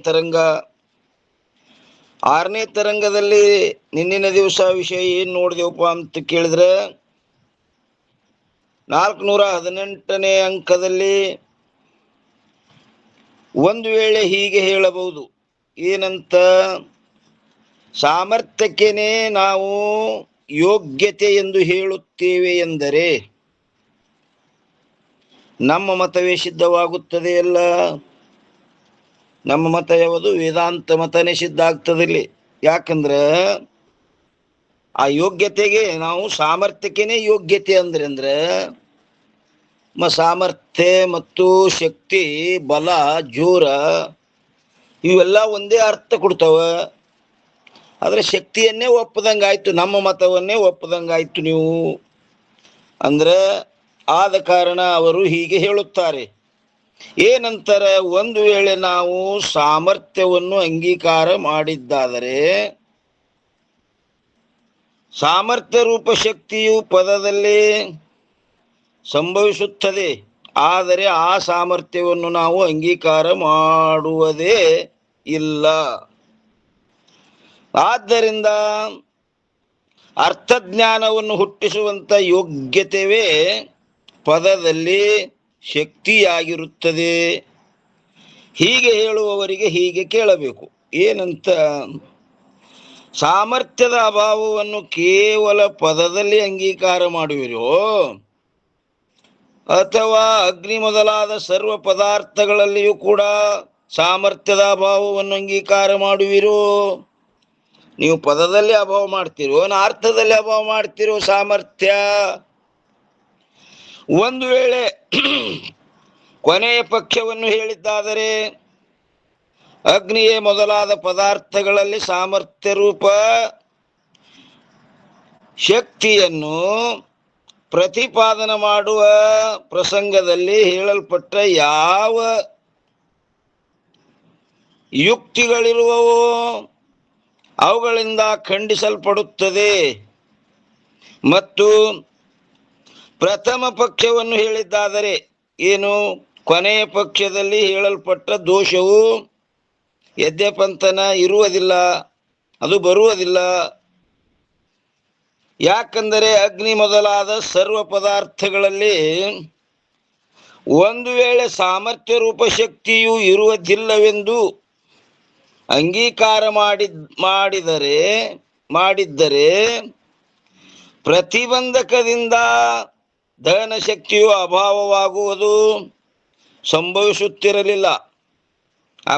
ತರಂಗ. 6ನೇ ತರಂಗದಲ್ಲಿ ನಿನ್ನಿನ ದಿವಸ ವಿಷಯ ಏನು ನೋಡಿದೆವಪ್ಪ ಅಂತ ಕೇಳಿದ್ರೆ 418ನೇ ಅಂಕದಲ್ಲಿ ಒಂದು ವೇಳೆ ಹೀಗೆ ಹೇಳಬಹುದು. ಏನಂತ? ಸಾಮರ್ಥ್ಯಕ್ಕೇನೆ ನಾವು ಯೋಗ್ಯತೆ ಎಂದು ಹೇಳುತ್ತೇವೆ ಎಂದರೆ ನಮ್ಮ ಮತವೇ ಸಿದ್ಧವಾಗುತ್ತದೆ ಅಲ್ಲ. ನಮ್ಮ ಮತ ಯಾವುದು? ವೇದಾಂತ ಮತನೇ ಸಿದ್ಧ ಆಗ್ತದೆ ಇಲ್ಲಿ. ಯಾಕಂದ್ರೆ ಆ ಯೋಗ್ಯತೆಗೆ ನಾವು ಸಾಮರ್ಥ್ಯಕ್ಕೇನೆ ಯೋಗ್ಯತೆ ಅಂದ್ರೆ ಸಾಮರ್ಥ್ಯ ಮತ್ತು ಶಕ್ತಿ, ಬಲ, ಜೋರ ಇವೆಲ್ಲ ಒಂದೇ ಅರ್ಥ ಕೊಡ್ತಾವ. ಆದರೆ ಶಕ್ತಿಯನ್ನೇ ಒಪ್ಪದಂಗಾಯ್ತು, ನಮ್ಮ ಮತವನ್ನೇ ಒಪ್ಪದಂಗಾಯ್ತು ನೀವು ಅಂದ್ರೆ ಆದ ಕಾರಣ ಅವರು ಹೀಗೆ ಹೇಳುತ್ತಾರೆ. ಏನಂತಾರೆ? ಒಂದು ವೇಳೆ ನಾವು ಸಾಮರ್ಥ್ಯವನ್ನು ಅಂಗೀಕಾರ ಮಾಡಿದ್ದಾದರೆ ಸಾಮರ್ಥ್ಯ ರೂಪ ಶಕ್ತಿಯು ಪದದಲ್ಲಿ ಸಂಭವಿಸುತ್ತದೆ. ಆದರೆ ಆ ಸಾಮರ್ಥ್ಯವನ್ನು ನಾವು ಅಂಗೀಕಾರ ಮಾಡುವುದೇ ಇಲ್ಲ. ಆದ್ದರಿಂದ ಅರ್ಥಜ್ಞಾನವನ್ನು ಹುಟ್ಟಿಸುವಂಥ ಯೋಗ್ಯತೆಯೇ ಪದದಲ್ಲಿ ಶಕ್ತಿಯಾಗಿರುತ್ತದೆ. ಹೀಗೆ ಹೇಳುವವರಿಗೆ ಹೀಗೆ ಕೇಳಬೇಕು. ಏನಂತ? ಸಾಮರ್ಥ್ಯದ ಅಭಾವವನ್ನು ಕೇವಲ ಪದದಲ್ಲಿ ಅಂಗೀಕಾರ ಮಾಡುವಿರೋ ಅಥವಾ ಅಗ್ನಿ ಮೊದಲಾದ ಸರ್ವ ಪದಾರ್ಥಗಳಲ್ಲಿಯೂ ಕೂಡ ಸಾಮರ್ಥ್ಯದ ಅಭಾವವನ್ನು ಅಂಗೀಕಾರ ಮಾಡುವಿರೋ? ನೀವು ಪದದಲ್ಲಿ ಅಭಾವ ಮಾಡ್ತೀರೋ ಅರ್ಥದಲ್ಲಿ ಅಭಾವ ಮಾಡ್ತಿರೋ ಸಾಮರ್ಥ್ಯ? ಒಂದು ವೇಳೆ ಕೊನೆಯ ಪಕ್ಷವನ್ನು ಹೇಳಿದ್ದಾದರೆ ಅಗ್ನಿಯೇ ಮೊದಲಾದ ಪದಾರ್ಥಗಳಲ್ಲಿ ಸಾಮರ್ಥ್ಯ ರೂಪ ಶಕ್ತಿಯನ್ನು ಪ್ರತಿಪಾದನೆ ಮಾಡುವ ಪ್ರಸಂಗದಲ್ಲಿ ಹೇಳಲ್ಪಟ್ಟ ಯಾವ ಯುಕ್ತಿಗಳಿರುವವೋ ಅವುಗಳಿಂದ ಖಂಡಿಸಲ್ಪಡುತ್ತದೆ. ಮತ್ತು ಪ್ರಥಮ ಪಕ್ಷವನ್ನು ಹೇಳಿದ್ದಾದರೆ ಏನು? ಕೊನೆಯ ಪಕ್ಷದಲ್ಲಿ ಹೇಳಲ್ಪಟ್ಟ ದೋಷವು ಯದ್ಯಪಂತನ ಇರುವುದಿಲ್ಲ, ಅದು ಬರುವುದಿಲ್ಲ. ಯಾಕಂದರೆ ಅಗ್ನಿ ಮೊದಲಾದ ಸರ್ವ ಪದಾರ್ಥಗಳಲ್ಲಿ ಒಂದು ವೇಳೆ ಸಾಮರ್ಥ್ಯ ರೂಪ ಶಕ್ತಿಯು ಇರುವುದಿಲ್ಲವೆಂದು ಅಂಗೀಕಾರ ಮಾಡಿದ್ದರೆ ಪ್ರತಿಬಂಧಕದಿಂದ ದಹನ ಶಕ್ತಿಯು ಅಭಾವವಾಗುವುದು ಸಂಭವಿಸುತ್ತಿರಲಿಲ್ಲ. ಆ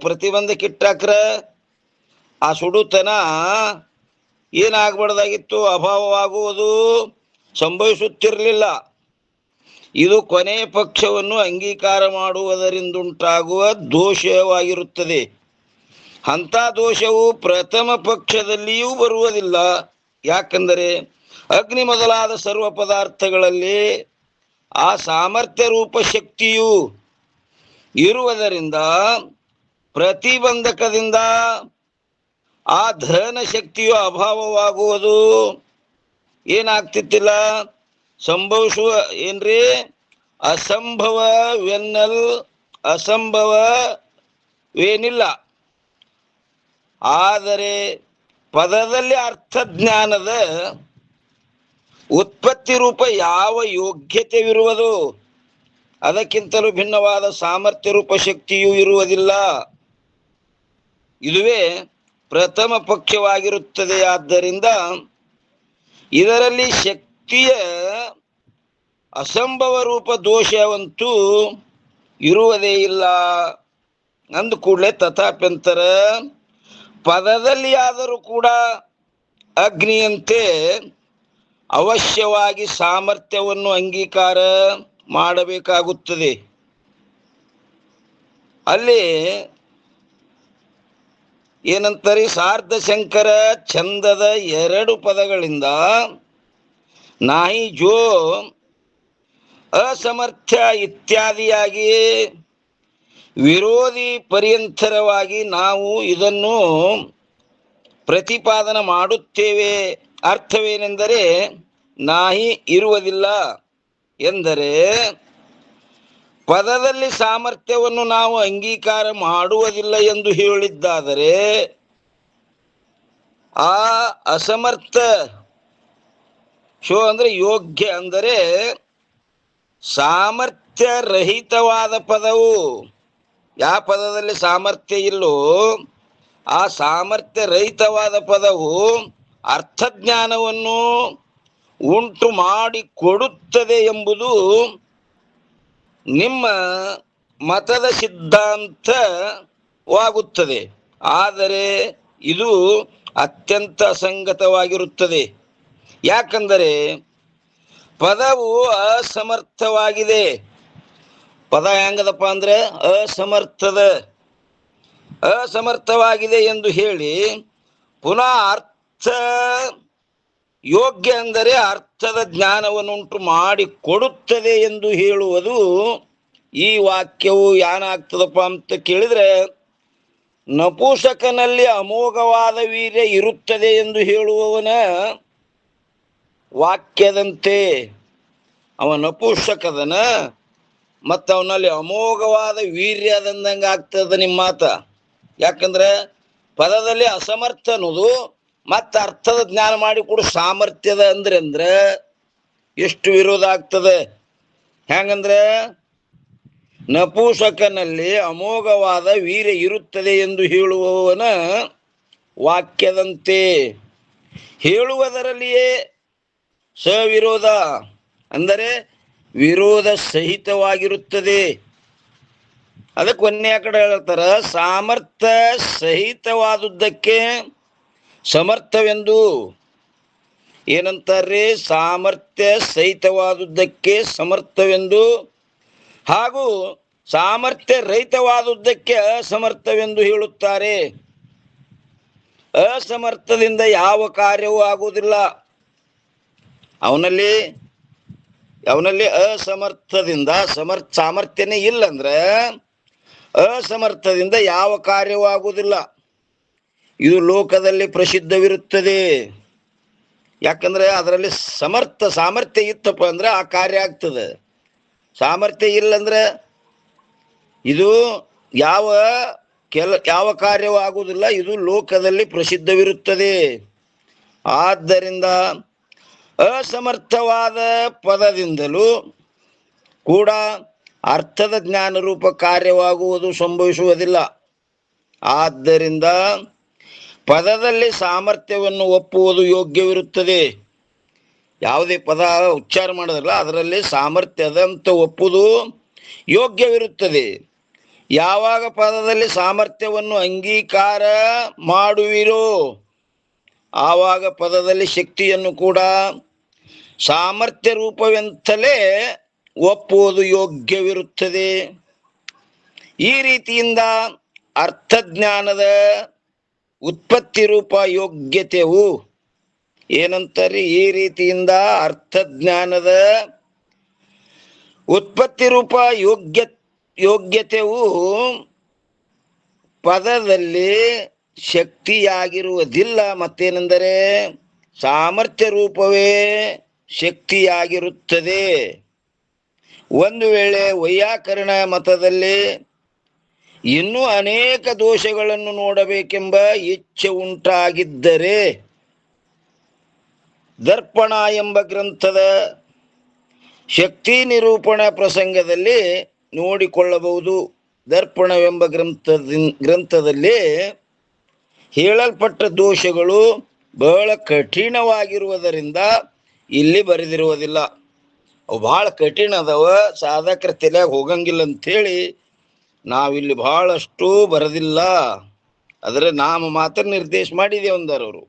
ಪ್ರತಿಬಂಧಕ್ಕಿಟ್ಟಾಕ್ರ ಆ ಸುಡುತನ ಏನಾಗಬಾರ್ದಾಗಿತ್ತು? ಅಭಾವವಾಗುವುದು ಸಂಭವಿಸುತ್ತಿರಲಿಲ್ಲ. ಇದು ಕೊನೆಯ ಪಕ್ಷವನ್ನು ಅಂಗೀಕಾರ ಮಾಡುವುದರಿಂದುಂಟಾಗುವ ದೋಷವಾಗಿರುತ್ತದೆ. ಅಂಥ ದೋಷವು ಪ್ರಥಮ ಪಕ್ಷದಲ್ಲಿಯೂ ಬರುವುದಿಲ್ಲ. ಯಾಕಂದರೆ ಅಗ್ನಿ ಮೊದಲಾದ ಸರ್ವ ಪದಾರ್ಥಗಳಲ್ಲಿ ಆ ಸಾಮರ್ಥ್ಯ ರೂಪ ಶಕ್ತಿಯು ಇರುವುದರಿಂದ ಪ್ರತಿಬಂಧಕದಿಂದ ಆ ದಹನ ಶಕ್ತಿಯು ಅಭಾವವಾಗುವುದು ಏನಾಗ್ತಿತ್ತಿಲ್ಲ? ಸಂಭವಿಸುವ ಏನ್ರಿ? ಅಸಂಭವವೇನಿಲ್ಲ. ಆದರೆ ಪದದಲ್ಲಿ ಅರ್ಥಜ್ಞಾನದ ಉತ್ಪತ್ತಿ ರೂಪ ಯಾವ ಯೋಗ್ಯತೆವಿರುವುದು ಅದಕ್ಕಿಂತಲೂ ಭಿನ್ನವಾದ ಸಾಮರ್ಥ್ಯ ರೂಪ ಶಕ್ತಿಯೂ ಇರುವುದಿಲ್ಲ. ಇದುವೇ ಪ್ರಥಮ ಪಕ್ಷವಾಗಿರುತ್ತದೆ. ಆದ್ದರಿಂದ ಇದರಲ್ಲಿ ಶಕ್ತಿಯ ಅಸಂಭವ ರೂಪ ದೋಷವಂತೂ ಇರುವುದೇ ಇಲ್ಲ. ಅಂದ ಕೂಡಲೇ ತಥಾಪ್ಯಂತರ ಪದದಲ್ಲಿ ಆದರೂ ಕೂಡ ಅಗ್ನಿಯಂತೆ ಅವಶ್ಯವಾಗಿ ಸಾಮರ್ಥ್ಯವನ್ನು ಅಂಗೀಕಾರ ಮಾಡಬೇಕಾಗುತ್ತದೆ. ಅಲ್ಲಿ ಏನಂತಾರೆ? ಸಾರ್ಧಶಂಕರ ಛಂದದ 2 ಪದಗಳಿಂದ ನಾಹಿ ಜೋ ಅಸಮರ್ಥ್ಯ ಇತ್ಯಾದಿಯಾಗಿ ವಿರೋಧಿ ಪರ್ಯಂತರವಾಗಿ ನಾವು ಇದನ್ನು ಪ್ರತಿಪಾದನೆ ಮಾಡುತ್ತೇವೆ. ಅರ್ಥವೇನೆಂದರೆ ನಾಹಿ ಇರುವುದಿಲ್ಲ ಎಂದರೆ ಪದದಲ್ಲಿ ಸಾಮರ್ಥ್ಯವನ್ನು ನಾವು ಅಂಗೀಕಾರ ಮಾಡುವುದಿಲ್ಲ ಎಂದು ಹೇಳಿದ್ದಾದರೆ ಆ ಅಸಮರ್ಥ ಅಂದ್ರೆ ಯೋಗ್ಯ ಅಂದರೆ ಸಾಮರ್ಥ್ಯ ರಹಿತವಾದ ಪದವು, ಯಾವ ಪದದಲ್ಲಿ ಸಾಮರ್ಥ್ಯ ಇಲ್ಲೋ ಆ ಸಾಮರ್ಥ್ಯ ರಹಿತವಾದ ಪದವು ಅರ್ಥಜ್ಞಾನವನ್ನು ಉಂಟು ಮಾಡಿ ಕೊಡುತ್ತದೆ ಎಂಬುದು ನಿಮ್ಮ ಮತದ ಸಿದ್ಧಾಂತವಾಗುತ್ತದೆ. ಆದರೆ ಇದು ಅತ್ಯಂತ ಅಸಂಗತವಾಗಿರುತ್ತದೆ. ಯಾಕಂದರೆ ಪದವು ಅಸಮರ್ಥವಾಗಿದೆ. ಪದ ಹೆಂಗದಪ್ಪ ಅಂದ್ರೆ ಅಸಮರ್ಥವಾಗಿದೆ ಎಂದು ಹೇಳಿ ಪುನಃ ಅರ್ಥ ಯೋಗ್ಯ ಅಂದರೆ ಅರ್ಥದ ಜ್ಞಾನವನ್ನುಂಟು ಮಾಡಿ ಕೊಡುತ್ತದೆ ಎಂದು ಹೇಳುವುದು ಈ ವಾಕ್ಯವು ಏನಾಗ್ತದಪ್ಪ ಅಂತ ಕೇಳಿದ್ರೆ, ನಪುಂಸಕನಲ್ಲಿ ಅಮೋಘವಾದ ವೀರ್ಯ ಇರುತ್ತದೆ ಎಂದು ಹೇಳುವವನ ವಾಕ್ಯದಂತೆ. ಅವ ನಪುಂಸಕದನ ಮತ್ತು ಅವನಲ್ಲಿ ಅಮೋಘವಾದ ವೀರ್ಯ ಅದಂದಂಗೆ ಆಗ್ತದ ನಿಮ್ಮ ಮಾತ. ಯಾಕಂದ್ರೆ ಪದದಲ್ಲಿ ಅಸಮರ್ಥ ಅನ್ನೋದು ಮತ್ತು ಅರ್ಥದ ಜ್ಞಾನ ಮಾಡಿಕೊಡು ಸಾಮರ್ಥ್ಯದ ಅಂದ್ರೆ ಎಷ್ಟು ವಿರೋಧ ಆಗ್ತದೆ. ಹೆಂಗಂದ್ರೆ ನಪುಂಸಕನಲ್ಲಿ ಅಮೋಘವಾದ ವೀರ್ಯ ಇರುತ್ತದೆ ಎಂದು ಹೇಳುವವನ ವಾಕ್ಯದಂತೆ. ಹೇಳುವುದರಲ್ಲಿಯೇ ಸವಿರೋಧ ಅಂದರೆ ವಿರೋಧ ಸಹಿತವಾಗಿರುತ್ತದೆ. ಅದಕ್ಕೆ ಒಂದೇ ಕಡೆ ಹೇಳ್ತಾರ, ಸಾಮರ್ಥ್ಯ ಸಹಿತವಾದುದಕ್ಕೆ ಸಮರ್ಥವೆಂದು. ಏನಂತಾರ್ರಿ? ಸಾಮರ್ಥ್ಯ ಸಹಿತವಾದುದಕ್ಕೆ ಸಮರ್ಥವೆಂದು, ಹಾಗೂ ಸಾಮರ್ಥ್ಯ ರಹಿತವಾದುದಕ್ಕೆ ಅಸಮರ್ಥವೆಂದು ಹೇಳುತ್ತಾರೆ. ಅಸಮರ್ಥದಿಂದ ಯಾವ ಕಾರ್ಯವೂ ಆಗುವುದಿಲ್ಲ. ಅವನಲ್ಲಿ ಅಸಮರ್ಥದಿಂದ ಸಾಮರ್ಥ್ಯನೇ ಇಲ್ಲಂದ್ರೆ ಅಸಮರ್ಥದಿಂದ ಯಾವ ಕಾರ್ಯವೂ ಆಗುವುದಿಲ್ಲ. ಇದು ಲೋಕದಲ್ಲಿ ಪ್ರಸಿದ್ಧವಿರುತ್ತದೆ. ಯಾಕಂದ್ರೆ ಅದರಲ್ಲಿ ಸಾಮರ್ಥ್ಯ ಇತ್ತಪ್ಪ ಅಂದ್ರೆ ಆ ಕಾರ್ಯ ಆಗ್ತದೆ. ಸಾಮರ್ಥ್ಯ ಇಲ್ಲಂದ್ರೆ ಇದು ಯಾವ ಕಾರ್ಯವೂ ಆಗುವುದಿಲ್ಲ. ಇದು ಲೋಕದಲ್ಲಿ ಪ್ರಸಿದ್ಧವಿರುತ್ತದೆ. ಆದ್ದರಿಂದ ಅಸಮರ್ಥವಾದ ಪದದಿಂದಲೂ ಕೂಡ ಅರ್ಥದ ಜ್ಞಾನರೂಪ ಕಾರ್ಯವಾಗುವುದು ಸಂಭವಿಸುವುದಿಲ್ಲ. ಆದ್ದರಿಂದ ಪದದಲ್ಲಿ ಸಾಮರ್ಥ್ಯವನ್ನು ಒಪ್ಪುವುದು ಯೋಗ್ಯವಿರುತ್ತದೆ. ಯಾವುದೇ ಪದ ಉಚ್ಚಾರ ಮಾಡೋದಿಲ್ಲ ಅದರಲ್ಲಿ ಸಾಮರ್ಥ್ಯ ಅದಂತ ಒಪ್ಪುವುದು ಯೋಗ್ಯವಿರುತ್ತದೆ. ಯಾವಾಗ ಪದದಲ್ಲಿ ಸಾಮರ್ಥ್ಯವನ್ನು ಅಂಗೀಕಾರ ಮಾಡುವಿರೋ ಆವಾಗ ಪದದಲ್ಲಿ ಶಕ್ತಿಯನ್ನು ಕೂಡ ಸಾಮರ್ಥ್ಯ ರೂಪವೆಂತಲೇ ಒಪ್ಪುವುದು ಯೋಗ್ಯವಿರುತ್ತದೆ. ಈ ರೀತಿಯಿಂದ ಅರ್ಥಜ್ಞಾನದ ಉತ್ಪತ್ತಿ ರೂಪ ಯೋಗ್ಯತೆಯು ಏನಂತಾರೆ? ಈ ರೀತಿಯಿಂದ ಅರ್ಥಜ್ಞಾನದ ಉತ್ಪತ್ತಿ ರೂಪ ಯೋಗ್ಯತೆಯು ಪದದಲ್ಲಿ ಶಕ್ತಿಯಾಗಿರುವುದಿಲ್ಲ. ಮತ್ತೇನೆಂದರೆ ಸಾಮರ್ಥ್ಯ ರೂಪವೇ ಶಕ್ತಿಯಾಗಿರುತ್ತದೆ. ಒಂದು ವೇಳೆ ವೈಯಾಕರಣ ಮತದಲ್ಲಿ ಇನ್ನೂ ಅನೇಕ ದೋಷಗಳನ್ನು ನೋಡಬೇಕೆಂಬ ಇಚ್ಛೆ ಉಂಟಾಗಿದ್ದರೆ ದರ್ಪಣ ಎಂಬ ಗ್ರಂಥದ ಶಕ್ತಿ ನಿರೂಪಣ ಪ್ರಸಂಗದಲ್ಲಿ ನೋಡಿಕೊಳ್ಳಬಹುದು. ದರ್ಪಣವೆಂಬ ಗ್ರಂಥದಲ್ಲಿ ಹೇಳಲ್ಪಟ್ಟ ದೋಷಗಳು ಬಹಳ ಕಠಿಣವಾಗಿರುವುದರಿಂದ ಇಲ್ಲಿ ಬರೆದಿರುವುದಿಲ್ಲ. ಅವು ಬಹಳ ಕಠಿಣ ಅದಾವ, ಸಾಧಕರ ತಲೆಯಾಗ ಹೋಗಂಗಿಲ್ಲ ಅಂಥೇಳಿ ನಾವಿಲ್ಲಿ ಬಹಳಷ್ಟು ಬರೆದಿಲ್ಲ. ಆದರೆ ನಾವು ಮಾತ್ರ ನಿರ್ದೇಶ ಮಾಡಿದ್ದೇವೆ ಅಂದರವರು.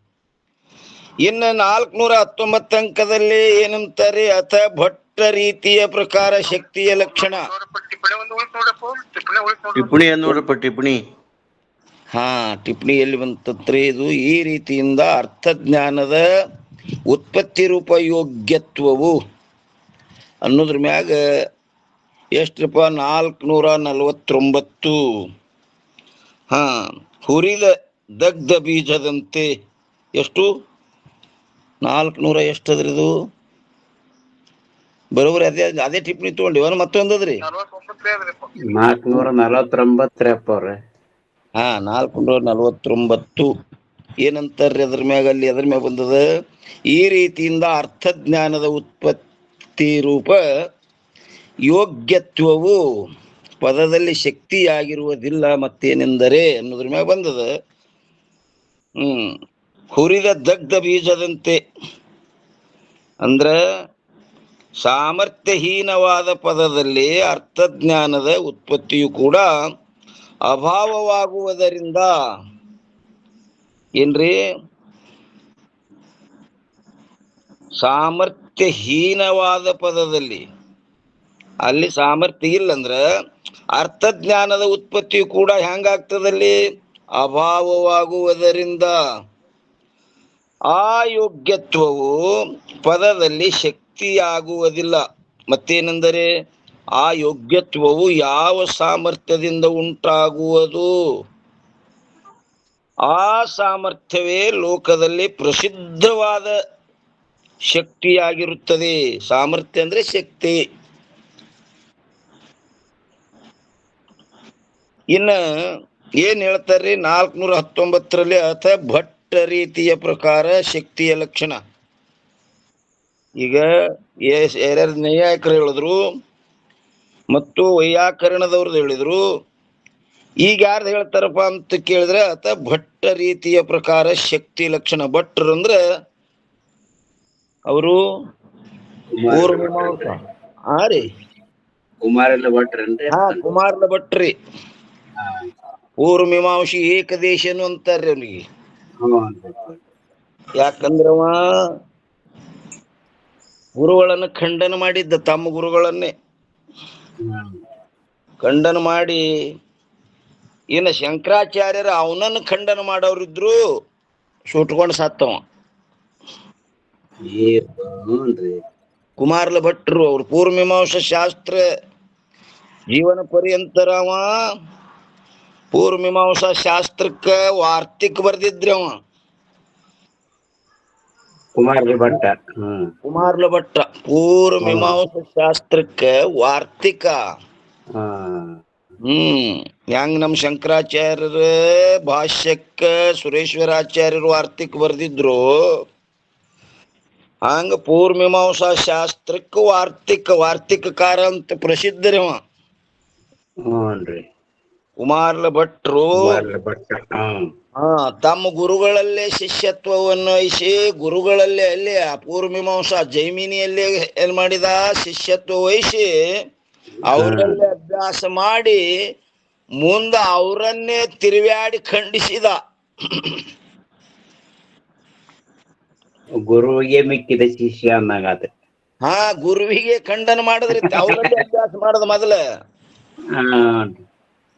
ಇನ್ನು 419 ಅಂಕದಲ್ಲಿ ಏನಂತಾರೆ? ಅಥ ಭಟ್ಟ ರೀತಿಯ ಪ್ರಕಾರ ಶಕ್ತಿಯ ಲಕ್ಷಣ. ಟಿಪ್ಪಣಿ ಟಿಪ್ಪಣಿಯಲ್ಲಿ ಬಂತಂದ್ರೆ ಇದು ಈ ರೀತಿಯಿಂದ ಅರ್ಥಜ್ಞಾನದ ಉತ್ಪತ್ತಿ ರೂಪ ಯೋಗ್ಯತ್ವವು ಅನ್ನೋದ್ರ ಮ್ಯಾಗ ಎಷ್ಟಪ್ಪ? 449. ಹುರಿದ ದಗ್ಧ ಬೀಜದಂತೆ ಎಷ್ಟು? 400 ಎಷ್ಟದ್ರಿ ಇದು? ಬರೋಬ್ರಿ ಅದೇ ಟಿಪ್ಪಣಿ ತಗೊಂಡಿವನು. ಮತ್ತೊಂದದ್ರಿ $449 ಅಪ್ಪ ಅವ್ರೆ. 449 ಏನಂತಾರ್ರಿ ಅದ್ರ ಮ್ಯಾಗ? ಅಲ್ಲಿ ಅದ್ರ ಮ್ಯಾಗ ಬಂದದ, ಈ ರೀತಿಯಿಂದ ಅರ್ಥಜ್ಞಾನದ ಉತ್ಪತ್ತಿ ರೂಪ ಯೋಗ್ಯತ್ವವು ಪದದಲ್ಲಿ ಶಕ್ತಿಯಾಗಿರುವುದಿಲ್ಲ ಮತ್ತೇನೆಂದರೆ ಅನ್ನೋದ್ರ ಮ್ಯಾಗ ಬಂದದ. ಹುರಿದ ದಗ್ಧ ಬೀಜದಂತೆ ಅಂದ್ರ ಸಾಮರ್ಥ್ಯಹೀನವಾದ ಪದದಲ್ಲಿ ಅರ್ಥಜ್ಞಾನದ ಉತ್ಪತ್ತಿಯು ಕೂಡ ಅಭಾವವಾಗುವುದರಿಂದ ಏನ್ರಿ, ಸಾಮರ್ಥ್ಯಹೀನವಾದ ಪದದಲ್ಲಿ ಅಲ್ಲಿ ಸಾಮರ್ಥ್ಯ ಇಲ್ಲ ಅಂದ್ರ ಅರ್ಥಜ್ಞಾನದ ಉತ್ಪತ್ತಿಯು ಕೂಡ ಹೆಂಗಾಗ್ತದಲ್ಲಿ? ಅಭಾವವಾಗುವುದರಿಂದ ಆ ಯೋಗ್ಯತ್ವವು ಪದದಲ್ಲಿ ಶಕ್ತಿಯಾಗುವುದಿಲ್ಲ. ಮತ್ತೇನೆಂದರೆ ಆ ಯೋಗ್ಯತ್ವವು ಯಾವ ಸಾಮರ್ಥ್ಯದಿಂದ ಉಂಟಾಗುವುದು? ಆ ಸಾಮರ್ಥ್ಯವೇ ಲೋಕದಲ್ಲಿ ಪ್ರಸಿದ್ಧವಾದ ಶಕ್ತಿಯಾಗಿರುತ್ತದೆ. ಸಾಮರ್ಥ್ಯ ಅಂದ್ರೆ ಶಕ್ತಿ. ಇನ್ನ ಏನ್ ಹೇಳ್ತಾರ್ರಿ 419ರಲ್ಲಿ? ಅಥ ಭಟ್ಟ ರೀತಿಯ ಪ್ರಕಾರ ಶಕ್ತಿಯ ಲಕ್ಷಣ. ಈಗ ಯಾರ್ಯಾರು ನೈಯಾಯಿಕರು ಹೇಳಿದ್ರು ಮತ್ತು ವೈಯಾಕರಣದವ್ರದ್ದು ಹೇಳಿದ್ರು. ಈಗ ಯಾರ್ದು ಹೇಳ್ತಾರಪ್ಪ ಅಂತ ಕೇಳಿದ್ರೆ ಅಥ ಭಟ್ಟ ರೀತಿಯ ಪ್ರಕಾರ ಶಕ್ತಿ ಲಕ್ಷಣ. ಭಟ್ರು ಅಂದ್ರೆ ಅವರು ಕುಮಾರಲ ಭಟ್ರೇನ್ರಿ? ಕುಮಾರಲ ಭಟ್ರಿ. ಪೂರ್ವಮೀಮಾಂಸಿ ಏಕದೇಶನು ಅಂತಾರ್ರಿ ಅವನಿಗೆ. ಯಾಕಂದ್ರವ ಗುರುಗಳನ್ನು ಖಂಡನ ಮಾಡಿದ್ದ, ತಮ್ಮ ಗುರುಗಳನ್ನೇ ಖಂಡನ ಮಾಡಿ, ಇನ್ನು ಶಂಕರಾಚಾರ್ಯರ ಅವನನ್ನು ಖಂಡನ ಮಾಡೋರಿದ್ರು, ಸುಟ್ಕೊಂಡು ಸತ್ತವ. ಕುಮಾರಲ ಭಟ್ರು ಅವ್ರು ಪೂರ್ವಮೀಮಾಂಸ ಶಾಸ್ತ್ರ ಜೀವನ ಪರ್ಯಂತರವ ಪೂರ್ವಮೀಮಾಂಸಾ ಶಾಸ್ತ್ರಕ್ಕ ವಾರ್ತಿಕ್ ಬರ್ದಿದ್ರಿ ಅವ ಕುಮಾರಲ ಭಟ್ಟ. ಪೂರ್ವಮೀಮಾಂಸಾ ಶಾಸ್ತ್ರಕ್ಕ ವಾರ್ತಿಕ. ಹೆಂಗ್ ನಮ್ ಶಂಕರಾಚಾರ್ಯರ ಭಾಷ್ಯಕ್ಕ ಸುರೇಶ್ವರಾಚಾರ್ಯರು ವಾರ್ತಿಕ್ ಬರ್ದಿದ್ರು, ಹಂಗ ಪೂರ್ವಮೀಮಾಂಸಾ ಶಾಸ್ತ್ರಕ್ಕ ವಾರ್ತಿಕಕಾರ ಅಂತ ಪ್ರಸಿದ್ಧರಿ ಅವ. ಕುಮಾರಲ ಭಟ್ರು ತಮ್ಮ ಗುರುಗಳಲ್ಲೇ ಶಿಷ್ಯತ್ವವನ್ನು ವಹಿಸಿ, ಗುರುಗಳಲ್ಲೇ ಅಲ್ಲಿ ಪೂರ್ವಮೀಮಾಂಸಾ ಜೈಮಿನಿಯಲ್ಲೇ ಏನ್ ಮಾಡಿದ? ಶಿಷ್ಯತ್ವ ವಹಿಸಿ ಅವರಲ್ಲೇ ಅಭ್ಯಾಸ ಮಾಡಿ ಮುಂದ ಅವರನ್ನೇ ತಿರುವ್ಯಾಡಿ ಖಂಡಿಸಿದ. ಗುರುವಿಗೆ ಮಿಕ್ಕಿದ ಶಿಷ್ಯ ಅನ್ನಂಗಾತ. ಗುರುವಿಗೆ ಖಂಡನ ಮಾಡಿದ್ರಿ, ಅವರಲ್ಲೇ ಅಭ್ಯಾಸ ಮಾಡದ. ಮೊದಲ